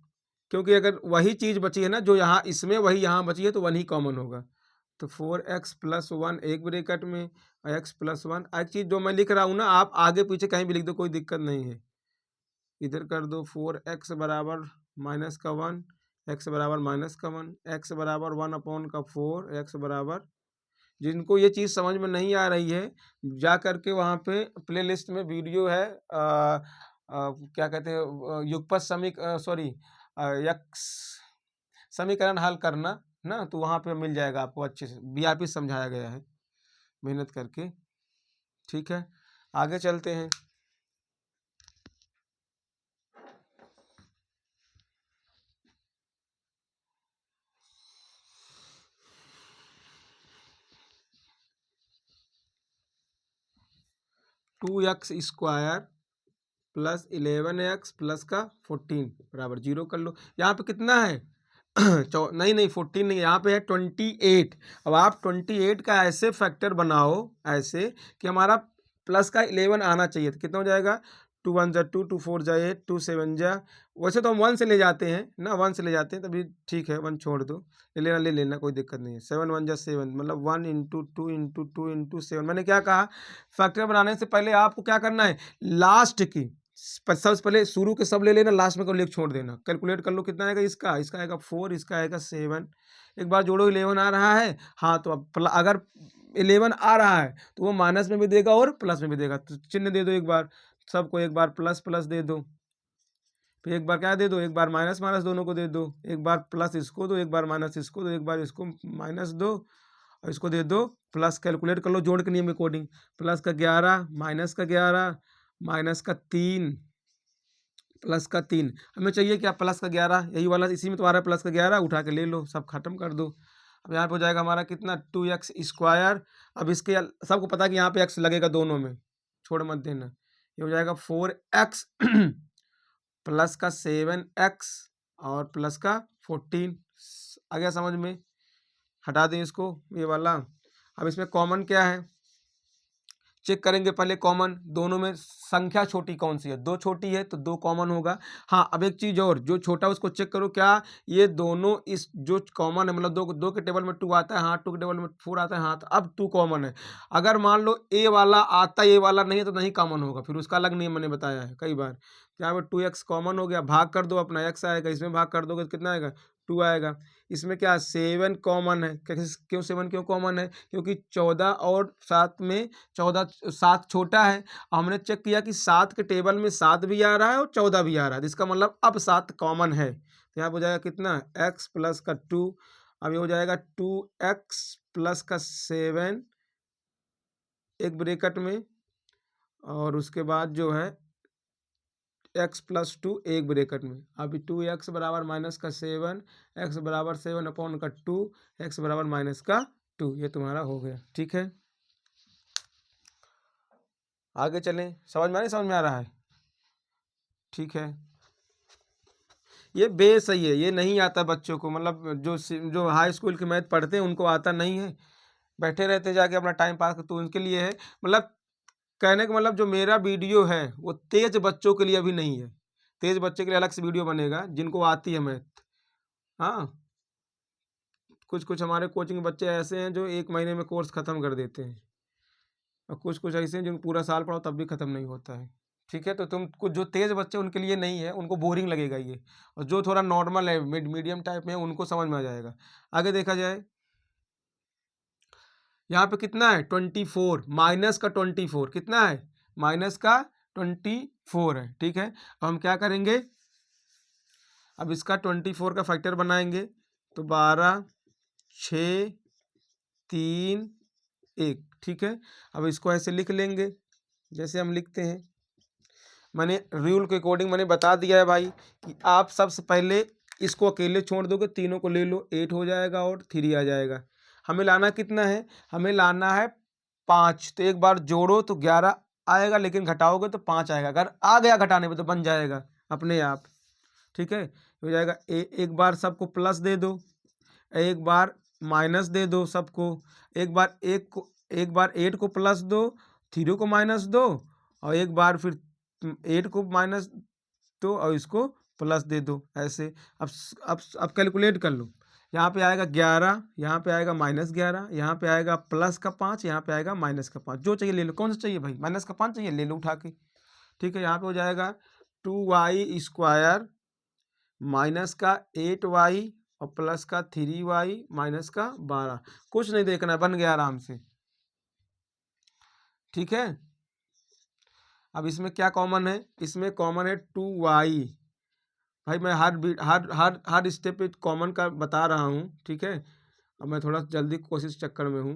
Speaker 1: क्योंकि अगर वही चीज़ बची है ना जो यहाँ इसमें, वही यहाँ बची है, तो 1 ही कॉमन होगा। तो 4x प्लस 1 एक ब्रैकेट में, x प्लस 1। एक चीज़ जो मैं लिख रहा हूँ ना, आप आगे पीछे कहीं भी लिख दो, कोई दिक्कत नहीं है। इधर कर दो 4x बराबर माइनस का 1, x बराबर माइनस का 1, x बराबर 1/4, x बराबर। जिनको ये चीज़ समझ में नहीं आ रही है, जा करके वहाँ पे प्लेलिस्ट में वीडियो है, क्या कहते हैं, युगपत सॉरी, यक्स समीकरण हल करना ना, तो वहाँ पे मिल जाएगा आपको, अच्छे से वीआईपी समझाया गया है मेहनत करके। ठीक है, आगे चलते हैं। Two X square plus 11x plus का 14 बराबर 0 कर लो। यहाँ पे कितना है नहीं 14 नहीं, यहाँ पे है 28। अब आप 28 का ऐसे फैक्टर बनाओ, ऐसे कि हमारा प्लस का 11 आना चाहिए, तो कितना हो जाएगा, 2 1 जा 2, 2 4 जा 8, 2 7 जा, वैसे तो हम 1 से ले जाते हैं ना, 1 से ले जाते हैं, तभी ठीक है, 1 छोड़ दो, ले लेना कोई दिक्कत नहीं है। 7 1 जा 7, मतलब 1 × 2 × 2 × 7। मैंने क्या कहा, फैक्टर बनाने से पहले आपको क्या करना है, लास्ट की सबसे पहले शुरू के सब ले लेना, लास्ट में को लेख छोड़ देना। कैलकुलेट कर लो कितना आएगा, इसका आएगा 4, इसका आएगा 7। एक बार जोड़ो 11 आ रहा है, हाँ तो अब अगर 11 आ रहा है तो वो माइनस में भी देगा और प्लस में भी देगा, तो चिन्ह दे दो एक बार सबको, एक बार प्लस प्लस दे दो, फिर एक बार क्या दे दो, एक बार माइनस माइनस दोनों को दे दो, एक बार प्लस इसको दो, एक बार माइनस इसको दो, एक बार इसको माइनस दो और इसको दे दो प्लस। कैलकुलेट कर लो जोड़ के नियम अकॉर्डिंग, प्लस का 11 माइनस का 11 माइनस का 3 प्लस का 3। हमें चाहिए क्या, प्लस का 11, यही वाला इसी में तो आ रहा है प्लस का 11, उठा के ले लो, सब खत्म कर दो। अब यहाँ पे हो जाएगा हमारा कितना, 2x²। अब इसके सबको पता है कि यहाँ पे x लगेगा दोनों में, छोड़ मत देना। ये हो जाएगा 4x प्लस का 7x और प्लस का 14। आ गया समझ में, हटा दें इसको ये वाला। अब इसमें कॉमन क्या है, चेक करेंगे पहले कॉमन, दोनों में संख्या छोटी कौन सी है, 2 छोटी है तो 2 कॉमन होगा। हाँ, अब एक चीज़ और, जो छोटा उसको चेक करो, क्या ये दोनों इस जो कॉमन है, मतलब 2 के टेबल में 2 आता है, हाँ 2 के टेबल में 4 आता है, हाँ तो अब 2 कॉमन है। अगर मान लो ए वाला आता है, ए वाला नहीं है, तो नहीं कॉमन होगा, फिर उसका अलग नियम मैंने बताया है कई बार। यहाँ पे 2x कॉमन हो गया, भाग कर दो, अपना x आएगा, इसमें भाग कर दोगे तो कितना आएगा, 2 आएगा। इसमें क्या 7 कॉमन है, क्यों 7 क्यों कॉमन है, क्योंकि 14 और 7 में 7 छोटा है। हमने चेक किया कि 7 के टेबल में 7 भी आ रहा है और 14 भी आ रहा है, इसका मतलब अब 7 कॉमन है। तो यहाँ हो जाएगा कितना, x प्लस का 2। अब ये हो जाएगा 2x प्लस का 7 एक ब्रैकेट में, और उसके बाद जो है एक्स प्लस 2 एक ब्रेकेट में। अभी 2x बराबर माइनस का 7, x बराबर 7 अपॉन का 2, x बराबर माइनस का 2, ये तुम्हारा हो गया। ठीक है, आगे चलें। समझ में समझ में आ रहा है? ठीक है, ये बेस सही है, ये नहीं आता बच्चों को, मतलब जो हाई स्कूल के मैथ पढ़ते हैं उनको आता नहीं है, बैठे रहते जाके अपना टाइम पास करते, तो उनके लिए है। मतलब कहने का मतलब जो मेरा वीडियो है वो तेज बच्चों के लिए अभी नहीं है, तेज बच्चे के लिए अलग से वीडियो बनेगा जिनको आती है मैथ। हाँ, कुछ कुछ हमारे कोचिंग बच्चे ऐसे हैं जो 1 महीने में कोर्स ख़त्म कर देते हैं, और कुछ कुछ ऐसे हैं जिनको पूरा साल पढ़ाओ तब भी ख़त्म नहीं होता है। ठीक है, तो तुम कुछ जो तेज़ बच्चे उनके लिए नहीं है, उनको बोरिंग लगेगा ये, और जो थोड़ा नॉर्मल है मीडियम टाइप में उनको समझ में आ जाएगा। आगे देखा जाए, यहाँ पे कितना है 24, माइनस का 24 कितना है, माइनस का 24 है। ठीक है, अब हम क्या करेंगे, अब इसका 24 का फैक्टर बनाएंगे, तो 12, 6, 3, 1। ठीक है, अब इसको ऐसे लिख लेंगे जैसे हम लिखते हैं। मैंने रूल के अकॉर्डिंग मैंने बता दिया है भाई कि आप सबसे पहले इसको अकेले छोड़ दोगे, तीनों को ले लो, 8 हो जाएगा और 3 आ जाएगा। हमें लाना कितना है, हमें लाना है 5, तो एक बार जोड़ो तो 11 आएगा, लेकिन घटाओगे तो 5 आएगा। अगर आ गया घटाने में तो बन जाएगा अपने आप। ठीक है, हो जाएगा। एक बार सबको प्लस दे दो, एक बार माइनस दे दो सबको, एक बार 8 को प्लस दो, 3 को माइनस दो, और एक बार फिर 8 को माइनस दो और इसको प्लस दे दो, ऐसे। अब कैलकुलेट कर लो, यहाँ पे आएगा 11, यहाँ पे आएगा -11, यहाँ पे आएगा प्लस का 5, यहाँ पे आएगा माइनस का 5। जो चाहिए ले लो, कौन सा चाहिए भाई, माइनस का 5 चाहिए, ले लो उठा के। ठीक है, यहाँ पे हो जाएगा 2y² माइनस का 8y और प्लस का 3y माइनस का 12। कुछ नहीं देखना, बन गया आराम से। ठीक है, अब इसमें क्या कॉमन है, इसमें कॉमन है 2y। भाई मैं हर स्टेप पे कॉमन का बता रहा हूँ। ठीक है, अब मैं थोड़ा जल्दी कोशिश चक्कर में हूँ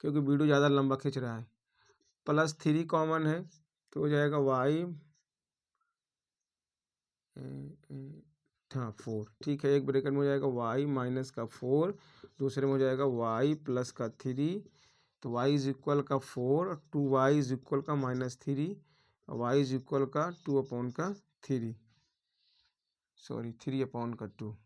Speaker 1: क्योंकि वीडियो ज़्यादा लंबा खींच रहा है। प्लस 3 कॉमन है तो हो जाएगा y, हाँ 4। ठीक है, एक ब्रैकेट में हो जाएगा y माइनस का 4, दूसरे में हो जाएगा y प्लस का 3, तो y इज इक्वल का 4, 2y इज इक्वल का -3, y इज इक्वल का 2 अपॉन का 3, सॉरी 3 अपॉन का 2।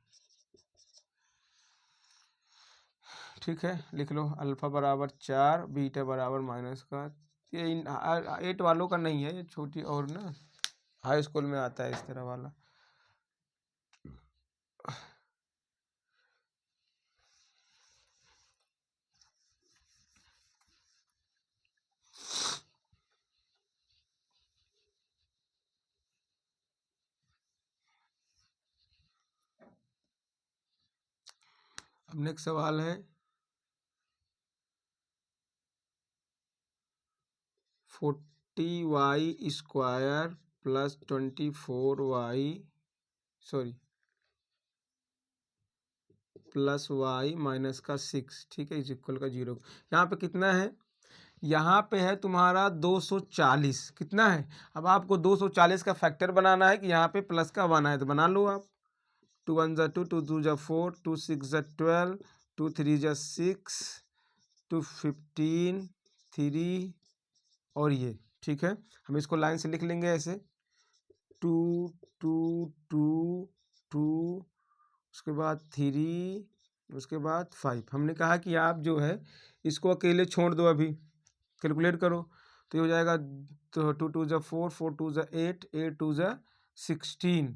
Speaker 1: ठीक है, लिख लो, अल्फ़ा बराबर 4, बीटा बराबर माइनस का, ये 8 वालों का नहीं है, ये छोटी और ना हाई स्कूल में आता है इस तरह वाला। अब नेक्स्ट सवाल है 40y² plus 24y, sorry plus y minus का 6। ठीक है, इज इक्वल का 0। यहाँ पे कितना है, यहाँ पे है तुम्हारा 240। कितना है, अब आपको 240 का फैक्टर बनाना है कि यहाँ पे प्लस का 1 है, तो बना लो आप। 2 1 ज़ा 2, 2 2 ज़ा 4, 2 6 ज़ा 12, 2 3 ज़ा 6, 2 15, 3 और ये। ठीक है, हम इसको लाइन से लिख लेंगे ऐसे, 2 2 2 2, उसके बाद 3, उसके बाद 5। हमने कहा कि आप जो है इसको अकेले छोड़ दो, अभी कैलकुलेट करो तो ये हो जाएगा, तो 2 2 ज़ा 4, 4 2 ज़ा 8, 8 2 ज़ा 16,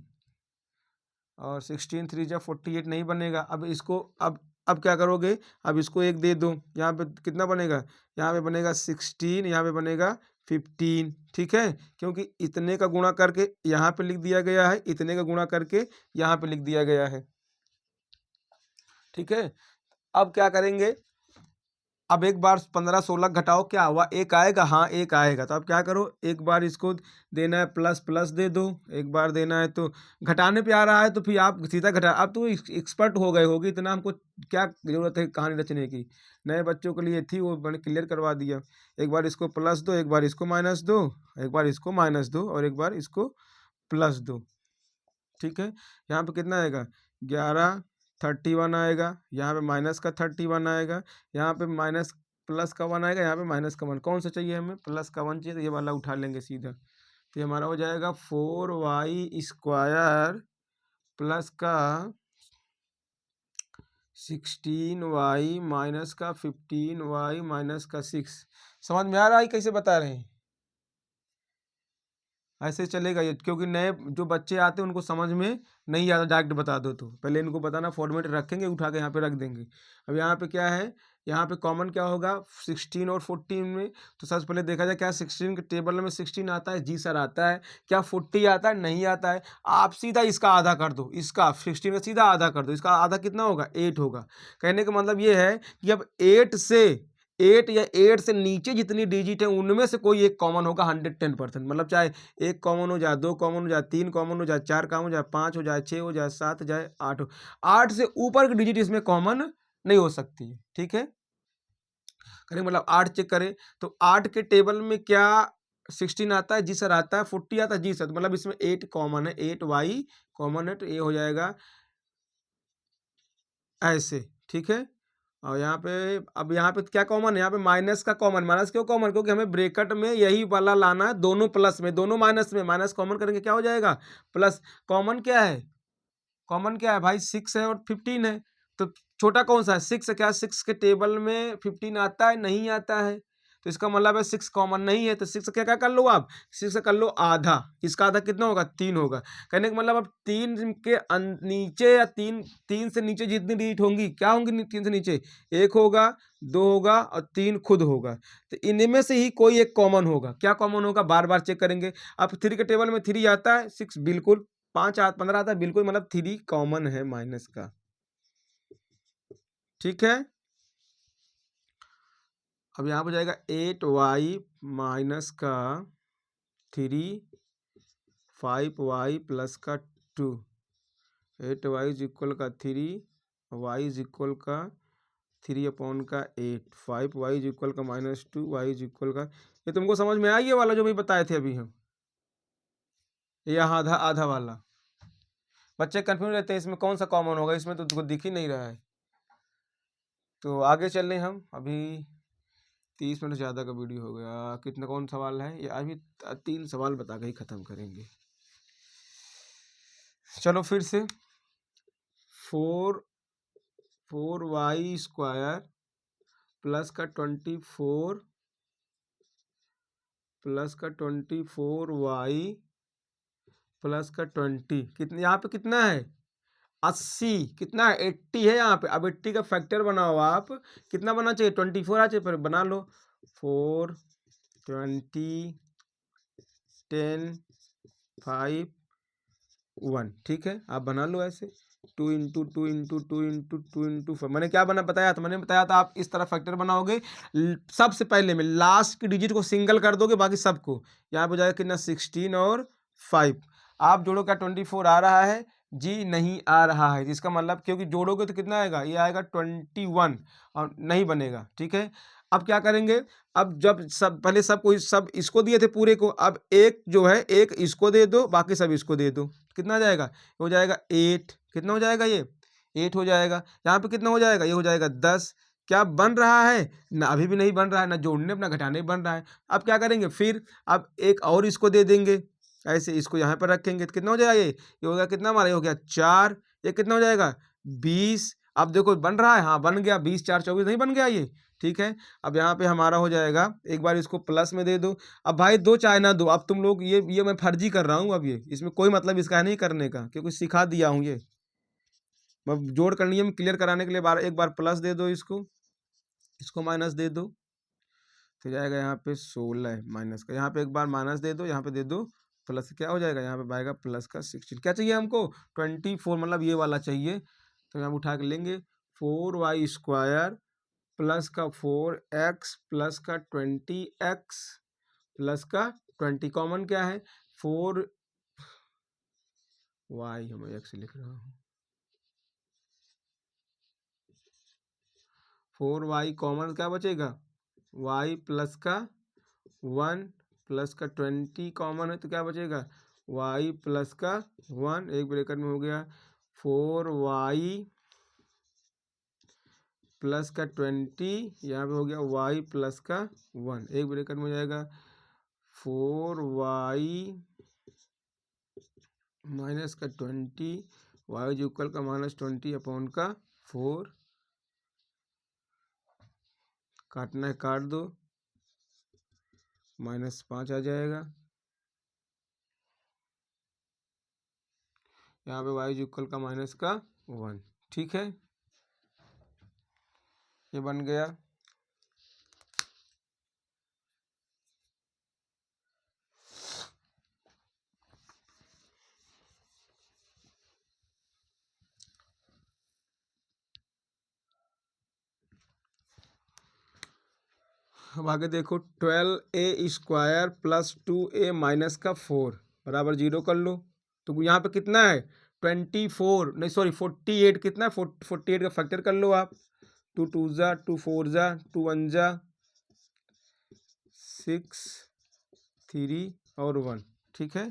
Speaker 1: और 16 3 ज़ा 48 नहीं बनेगा। अब इसको अब क्या करोगे, अब इसको एक दे दो, यहाँ पे कितना बनेगा, यहाँ पे बनेगा 16, यहाँ पे बनेगा 15। ठीक है, क्योंकि इतने का गुणा करके यहाँ पे लिख दिया गया है, इतने का गुणा करके यहाँ पे लिख दिया गया है। ठीक है, अब क्या करेंगे, अब एक बार 15 16 घटाओ, क्या हुआ, एक आएगा, हाँ एक आएगा। तो अब क्या करो, एक बार इसको देना है प्लस प्लस दे दो, एक बार देना है तो घटाने पे आ रहा है तो फिर आप सीधा घटा। अब तो एक्सपर्ट हो गए होगी, इतना हमको क्या ज़रूरत है कहानी रचने की, नए बच्चों के लिए थी वो मैंने क्लियर करवा दिया। एक बार इसको प्लस दो, एक बार इसको माइनस दो, एक बार इसको माइनस दो और एक बार इसको +2, ठीक है। यहाँ पे कितना आएगा 11 31 आएगा, यहाँ पे माइनस का 31 आएगा, यहाँ पे माइनस प्लस का 1 आएगा, यहाँ पे माइनस का 1। कौन सा चाहिए हमें? प्लस का 1 चाहिए, तो ये वाला उठा लेंगे सीधा। तो ये हमारा हो जाएगा 4y² प्लस का 16y माइनस का 15y माइनस का 6। समझ में आ रहा है कैसे बता रहे हैं? ऐसे चलेगा ये, क्योंकि नए जो बच्चे आते हैं उनको समझ में नहीं आता, डायरेक्ट बता दो तो पहले इनको बताना, फॉर्मेट रखेंगे, उठा के यहाँ पे रख देंगे। अब यहाँ पे क्या है, यहाँ पे कॉमन क्या होगा 16 और 14 में? तो सबसे पहले देखा जाए क्या 16 के टेबल में 16 आता है? जी सर आता है। क्या 40 आता है? नहीं आता है। आप सीधा इसका आधा कर दो, इसका 16 का सीधा आधा कर दो, इसका आधा कितना होगा 8 होगा। कहने का मतलब ये है कि अब 8 या 8 से नीचे जितनी डिजिट है उनमें से कोई एक कॉमन होगा 110%। मतलब चाहे एक कॉमन हो जाए, 2 कॉमन हो जाए, 3 कॉमन हो जाए, 4 कॉमन हो जाए, 5 हो जाए, 6 हो जाए, 7 हो जाए, 8 हो, 8 से ऊपर की डिजिट इसमें कॉमन नहीं हो सकती है, ठीक है। करें मतलब 8 चेक करें तो 8 के टेबल में क्या 16 आता है? जी सर आता है। 40 आता है? जी सर। तो मतलब इसमें 8 कॉमन है, 8y कॉमन है, तो ये हो जाएगा ऐसे, ठीक है। और यहाँ पे अब यहाँ पे क्या कॉमन है? यहाँ पे माइनस का कॉमन। माइनस क्यों कॉमन? क्योंकि हमें ब्रैकेट में यही वाला लाना है, दोनों प्लस में, दोनों माइनस में। माइनस कॉमन करेंगे क्या हो जाएगा? प्लस। कॉमन क्या है? कॉमन क्या है भाई? 6 है और 15 है। तो छोटा कौन सा है? 6 है। क्या 6 के टेबल में 15 आता है? नहीं आता है। तो इसका मतलब है 6 कॉमन नहीं है। तो 6 क्या क्या कर लो आप? 6 से कर लो आधा। इसका आधा कितना होगा? 3 होगा। कहने का मतलब अब 3 के नीचे या 3 से नीचे जितनी डिजिट होंगी, क्या होंगी 3 से नीचे? 1 होगा, 2 होगा और 3 खुद होगा। तो इनमें से ही कोई एक कॉमन होगा। क्या कॉमन होगा? बार बार चेक करेंगे। अब 3 के टेबल में 3 आता है, 6 बिल्कुल, 15 आता है बिल्कुल, मतलब 3 कॉमन है माइनस का, ठीक है। अब यहाँ पर जाएगा 8y माइनस का 3, 5y प्लस का 2, 8y इज इक्वल का 3, y इज इक्वल का 3/8, 5y इज इक्वल का -2, y इज इक्वल का। ये तुमको समझ में आई ये वाला जो भी बताए थे अभी हम? ये आधा आधा वाला बच्चे कंफ्यूज रहते हैं इसमें कौन सा कॉमन होगा, इसमें तो तुमको दिख ही नहीं रहा है। तो आगे चल रहे हम, अभी 30 मिनट ज़्यादा का वीडियो हो गया। कितना कौन सवाल है ये? अभी 3 सवाल बता के ही ख़त्म करेंगे। चलो फिर से 4y² प्लस का 24 प्लस का 24y प्लस का 20 कितने, यहाँ पे कितना है 80, कितना है 80 है यहाँ पे। अब 80 का फैक्टर बनाओ आप, कितना बना चाहिए 24 आ चाहिए, पर बना लो 4 20 10 5 1, ठीक है। आप बना लो ऐसे 2 इंटू 2 इंटू 2 इंटू 2 इंटू 5। मैंने क्या बताया था? मैंने बताया था आप इस तरह फैक्टर बनाओगे, सबसे पहले में लास्ट की डिजिट को सिंगल कर दोगे, बाकी सबको। यहाँ पे हो जाएगा कितना 16 और 5। आप जोड़ो, क्या 24 आ रहा है? जी नहीं आ रहा है। इसका मतलब क्योंकि जोड़ोगे तो कितना आएगा? ये आएगा 21 और नहीं बनेगा, ठीक है। अब क्या करेंगे? अब जब सब पहले सब इसको दिए थे पूरे को, अब एक जो है एक इसको दे दो, बाकी सब इसको दे दो। कितना आ जाएगा? हो जाएगा 8। कितना हो जाएगा? ये 8 हो जाएगा। यहाँ पे कितना हो जाएगा? ये हो जाएगा 10। क्या बन रहा है? ना, अभी भी नहीं बन रहा है, ना जोड़ने ना घटाने बन रहा है। अब क्या करेंगे फिर? अब एक और इसको दे देंगे, ऐसे इसको यहाँ पर रखेंगे तो कितना हो जाएगा? ये हो गया कितना हमारा? ये हो गया 4। ये कितना हो जाएगा? 20। अब देखो बन रहा है, हाँ बन गया, 20 4 24 नहीं बन गया ये, ठीक है। अब यहाँ पे हमारा हो जाएगा, एक बार इसको प्लस में दे दो। अब भाई दो चाहे ना दो, अब तुम लोग ये मैं फर्जी कर रहा हूँ। अब ये इसमें कोई मतलब इसका है नहीं करने का, क्योंकि सिखा दिया हूँ ये। मैं जोड़ कर नियम क्लियर कराने के लिए एक बार प्लस दे दो, इसको माइनस दे दो, तो जाएगा यहाँ पे 16 माइनस का। यहाँ पे एक बार माइनस दे दो, यहाँ पे दे दो प्लस, क्या हो जाएगा? यहाँ पे आएगा प्लस का 16। क्या चाहिए हमको? 24, मतलब ये वाला चाहिए। तो यहाँ उठा के लेंगे 4y² प्लस का 4x प्लस का 20x प्लस का 20। कॉमन क्या है? 4y, मैं x लिख रहा हूँ, 4y कॉमन क्या बचेगा? y प्लस का 1 प्लस का 20 कॉमन है, तो क्या बचेगा? वाई प्लस का 1 एक ब्रैकेट में हो गया 4y प्लस का 20 यहाँ पे हो गया y प्लस का 1 एक ब्रैकेट में हो जाएगा 4y माइनस का 20 वाई इक्वल का -20 अपॉन का 4 काटना है काट दो -5 आ जाएगा। यहाँ पे वाई इक्वल का -1 ठीक है ये बन गया। अब आगे देखो 12a² प्लस 2a माइनस का 4 बराबर 0 कर लो। तो यहाँ पे कितना है 24 नहीं सॉरी 48 कितना है 48 का फैक्टर कर लो आप 2 2 जा 2 4 जा 2 1 जा 6 3 और 1 ठीक है।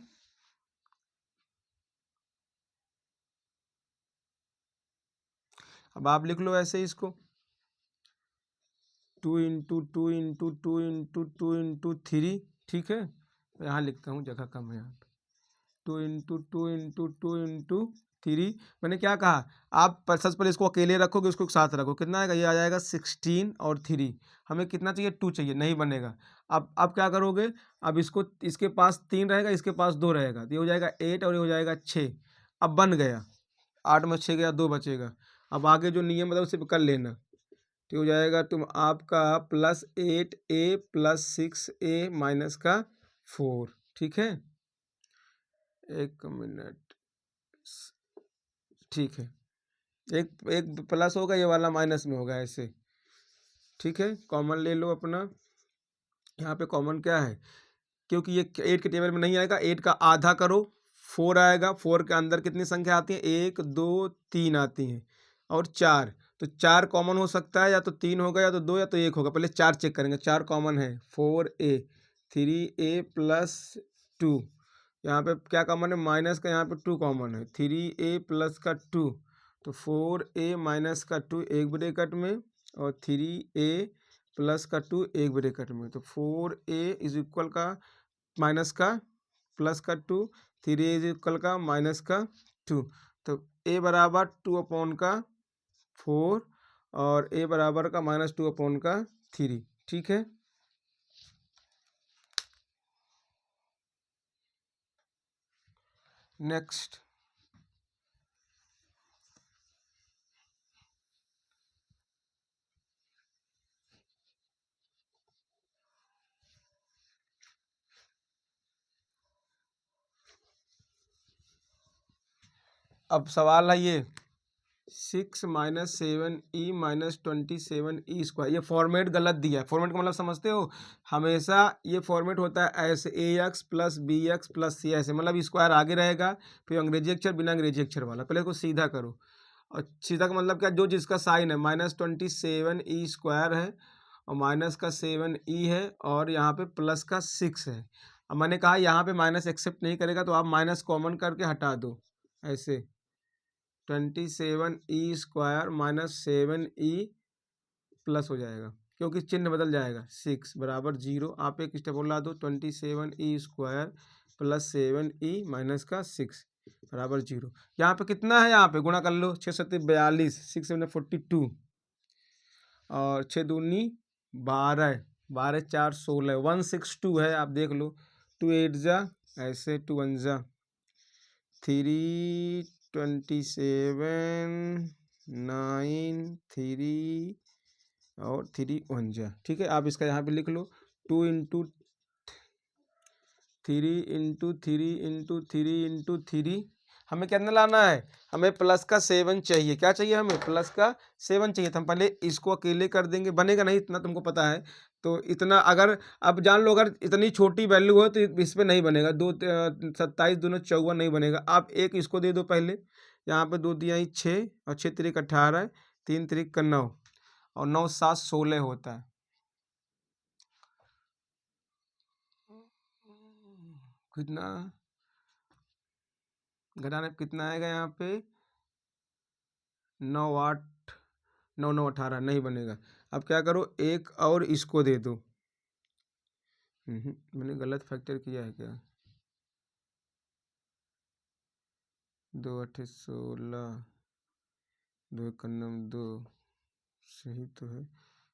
Speaker 1: अब आप लिख लो ऐसे इसको 2 इंटू 2 इंटू 2 इंटू 2 इंटू 3 ठीक है। यहाँ लिखता हूँ जगह कम है यहाँ पे 2 इंटू 2 इंटू 2 इंटू 3 मैंने क्या कहा आप सबसे पहले इसको अकेले रखोगे उसको साथ रखो कितना आएगा ये आ जाएगा 16 और 3 हमें कितना चाहिए 2 चाहिए नहीं बनेगा। अब क्या करोगे अब इसको इसके पास 3 रहेगा इसके पास 2 रहेगा तो ये हो जाएगा 8 और ये हो जाएगा 6 अब बन गया 8 में 6 गया 2 बचेगा। अब आगे जो नियम बताओ उसे कर लेना तो हो जाएगा तुम आपका +8a प्लस 6a माइनस का 4 ठीक है। एक मिनट ठीक है एक एक प्लस होगा ये वाला माइनस में होगा ऐसे ठीक है। कॉमन ले लो अपना यहाँ पे कॉमन क्या है क्योंकि ये 8 के टेबल में नहीं आएगा 8 का आधा करो 4 आएगा 4 के अंदर कितनी संख्या आती है 1 2 3 आती हैं और 4 तो 4 कॉमन हो सकता है या तो 3 होगा या तो 2 या तो 1 होगा पहले 4 चेक करेंगे 4 कॉमन है 4a 3a प्लस 2 यहाँ पे क्या कॉमन है माइनस का यहाँ पे 2 कॉमन है 3a प्लस का 2 तो 4a माइनस का 2 एक ब्रैकेट में और 3a प्लस का 2 एक ब्रैकेट में तो 4a इज इक्वल का माइनस का प्लस का 2 3a इज इक्वल का माइनस का 2 तो a बराबर 2 अपॉन का 4 और a बराबर का -2 अपॉन का 3 ठीक है। नेक्स्ट अब सवाल है ये 6 - 7e - 27e²। ये फॉर्मेट गलत दिया है फॉर्मेट का मतलब समझते हो हमेशा ये फॉर्मेट होता है ऐसे ax plus b x plus c ऐसे मतलब स्क्वायर आगे रहेगा फिर अंग्रेजी अक्षर बिना अंग्रेजी अक्षर वाला पहले इसको सीधा करो और सीधा का मतलब क्या जो जिसका साइन है -27e² है और माइनस का 7e है और यहाँ पे प्लस का 6 है। अब मैंने कहा यहाँ पे माइनस एक्सेप्ट नहीं करेगा तो आप माइनस कॉमन करके हटा दो ऐसे 27e² -7e प्लस हो जाएगा क्योंकि चिन्ह बदल जाएगा 6 बराबर 0 आप एक स्टेप बोला दो 27e² प्लस 7e माइनस का 6 बराबर 0। यहाँ पे कितना है यहाँ पे गुणा कर लो 6 7 42 6 7 42 और 6 दूनी 12 12 4 16 162 है आप देख लो 2 8 जा ऐसे 2 1 जा 3 27 9 3 और 3 1 जा ठीक है। आप इसका यहाँ पे लिख लो 2 इंटू 3 इंटू 3 इंटू 3 इंटू 3 हमें कितना लाना है हमें प्लस का 7 चाहिए क्या चाहिए हमें प्लस का 7 चाहिए तो हम पहले इसको अकेले कर देंगे बनेगा नहीं इतना तुमको पता है तो इतना अगर अब जान लो अगर इतनी छोटी वैल्यू हो तो इस पर नहीं बनेगा 2 27 दूनी 54 नहीं बनेगा आप एक इसको दे दो पहले यहाँ पे 2 दिया 6 और 6 3 18 3 3 का 9 और 9 7 16 होता है कितना घटाने पे कितना आएगा यहाँ पे 9 8 9 9 18 नहीं बनेगा। अब क्या करो एक और इसको दे दो। मैंने गलत फैक्टर किया है क्या? 2 8 16 2 1 2 सही तो है।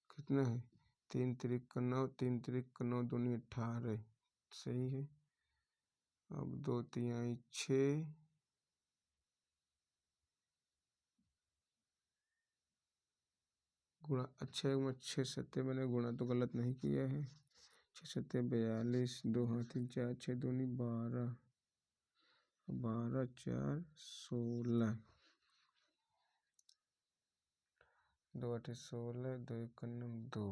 Speaker 1: कितना है 3 3 9 3 3 9 2 18 सही है। अब 2 3 6 गुणा अच्छा है 6 7 मैंने गुणा तो गलत नहीं किया है। 6 7 42 2 हाँ 3 4 6 2 12 12 4 16 2 8 16 2 1 2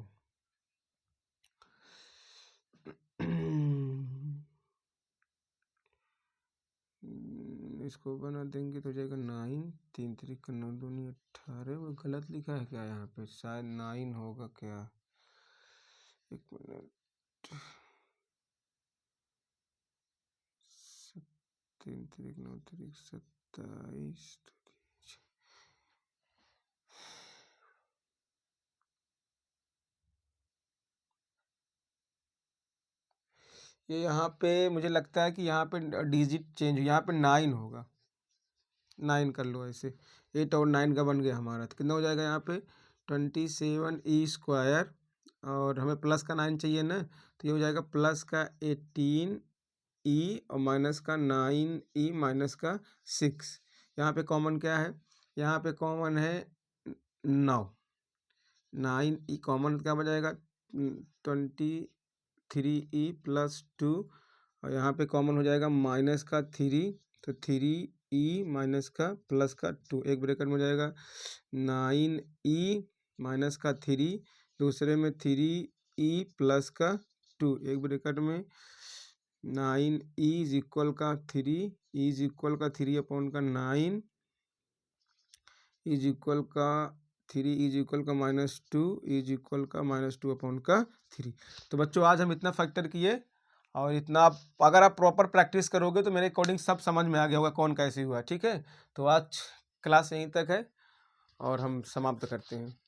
Speaker 1: इसको बना देंगे तो हो जाएगा 9 3 3 9 2 18 वो गलत लिखा है क्या यहाँ पे? शायद 9 होगा क्या? एक मिनट 3 3 9 3 27 ये यहाँ पे मुझे लगता है कि यहाँ पे डिजिट चेंज यहाँ पे 9 होगा। 9 कर लो ऐसे 8 और 9 का बन गया हमारा। तो कितना हो जाएगा यहाँ पे 27 और हमें प्लस का 9 चाहिए ना, तो ये हो जाएगा प्लस का 18 और माइनस का 9 माइनस का 6। यहाँ पे कॉमन क्या है? यहाँ पे कॉमन है 9 9 कॉमन क्या बन जाएगा 23 प्लस 2 और यहाँ पे कॉमन हो जाएगा माइनस का 3 तो 3 माइनस का प्लस का 2 एक ब्रैकेट में हो जाएगा 9 माइनस का 3 दूसरे में 3 प्लस का 2 एक ब्रैकेट में 9 इज इक्वल का 3 अपॉन का 9 इज इक्वल का 3 इज इक्वल का -2 इज इक्वल का -2 अपॉन का 3। तो बच्चों आज हम इतना फैक्टर किए और इतना अगर आप प्रॉपर प्रैक्टिस करोगे तो मेरे अकॉर्डिंग सब समझ में आ गया होगा कौन कैसे हुआ। ठीक है, तो आज क्लास यहीं तक है और हम समाप्त करते हैं।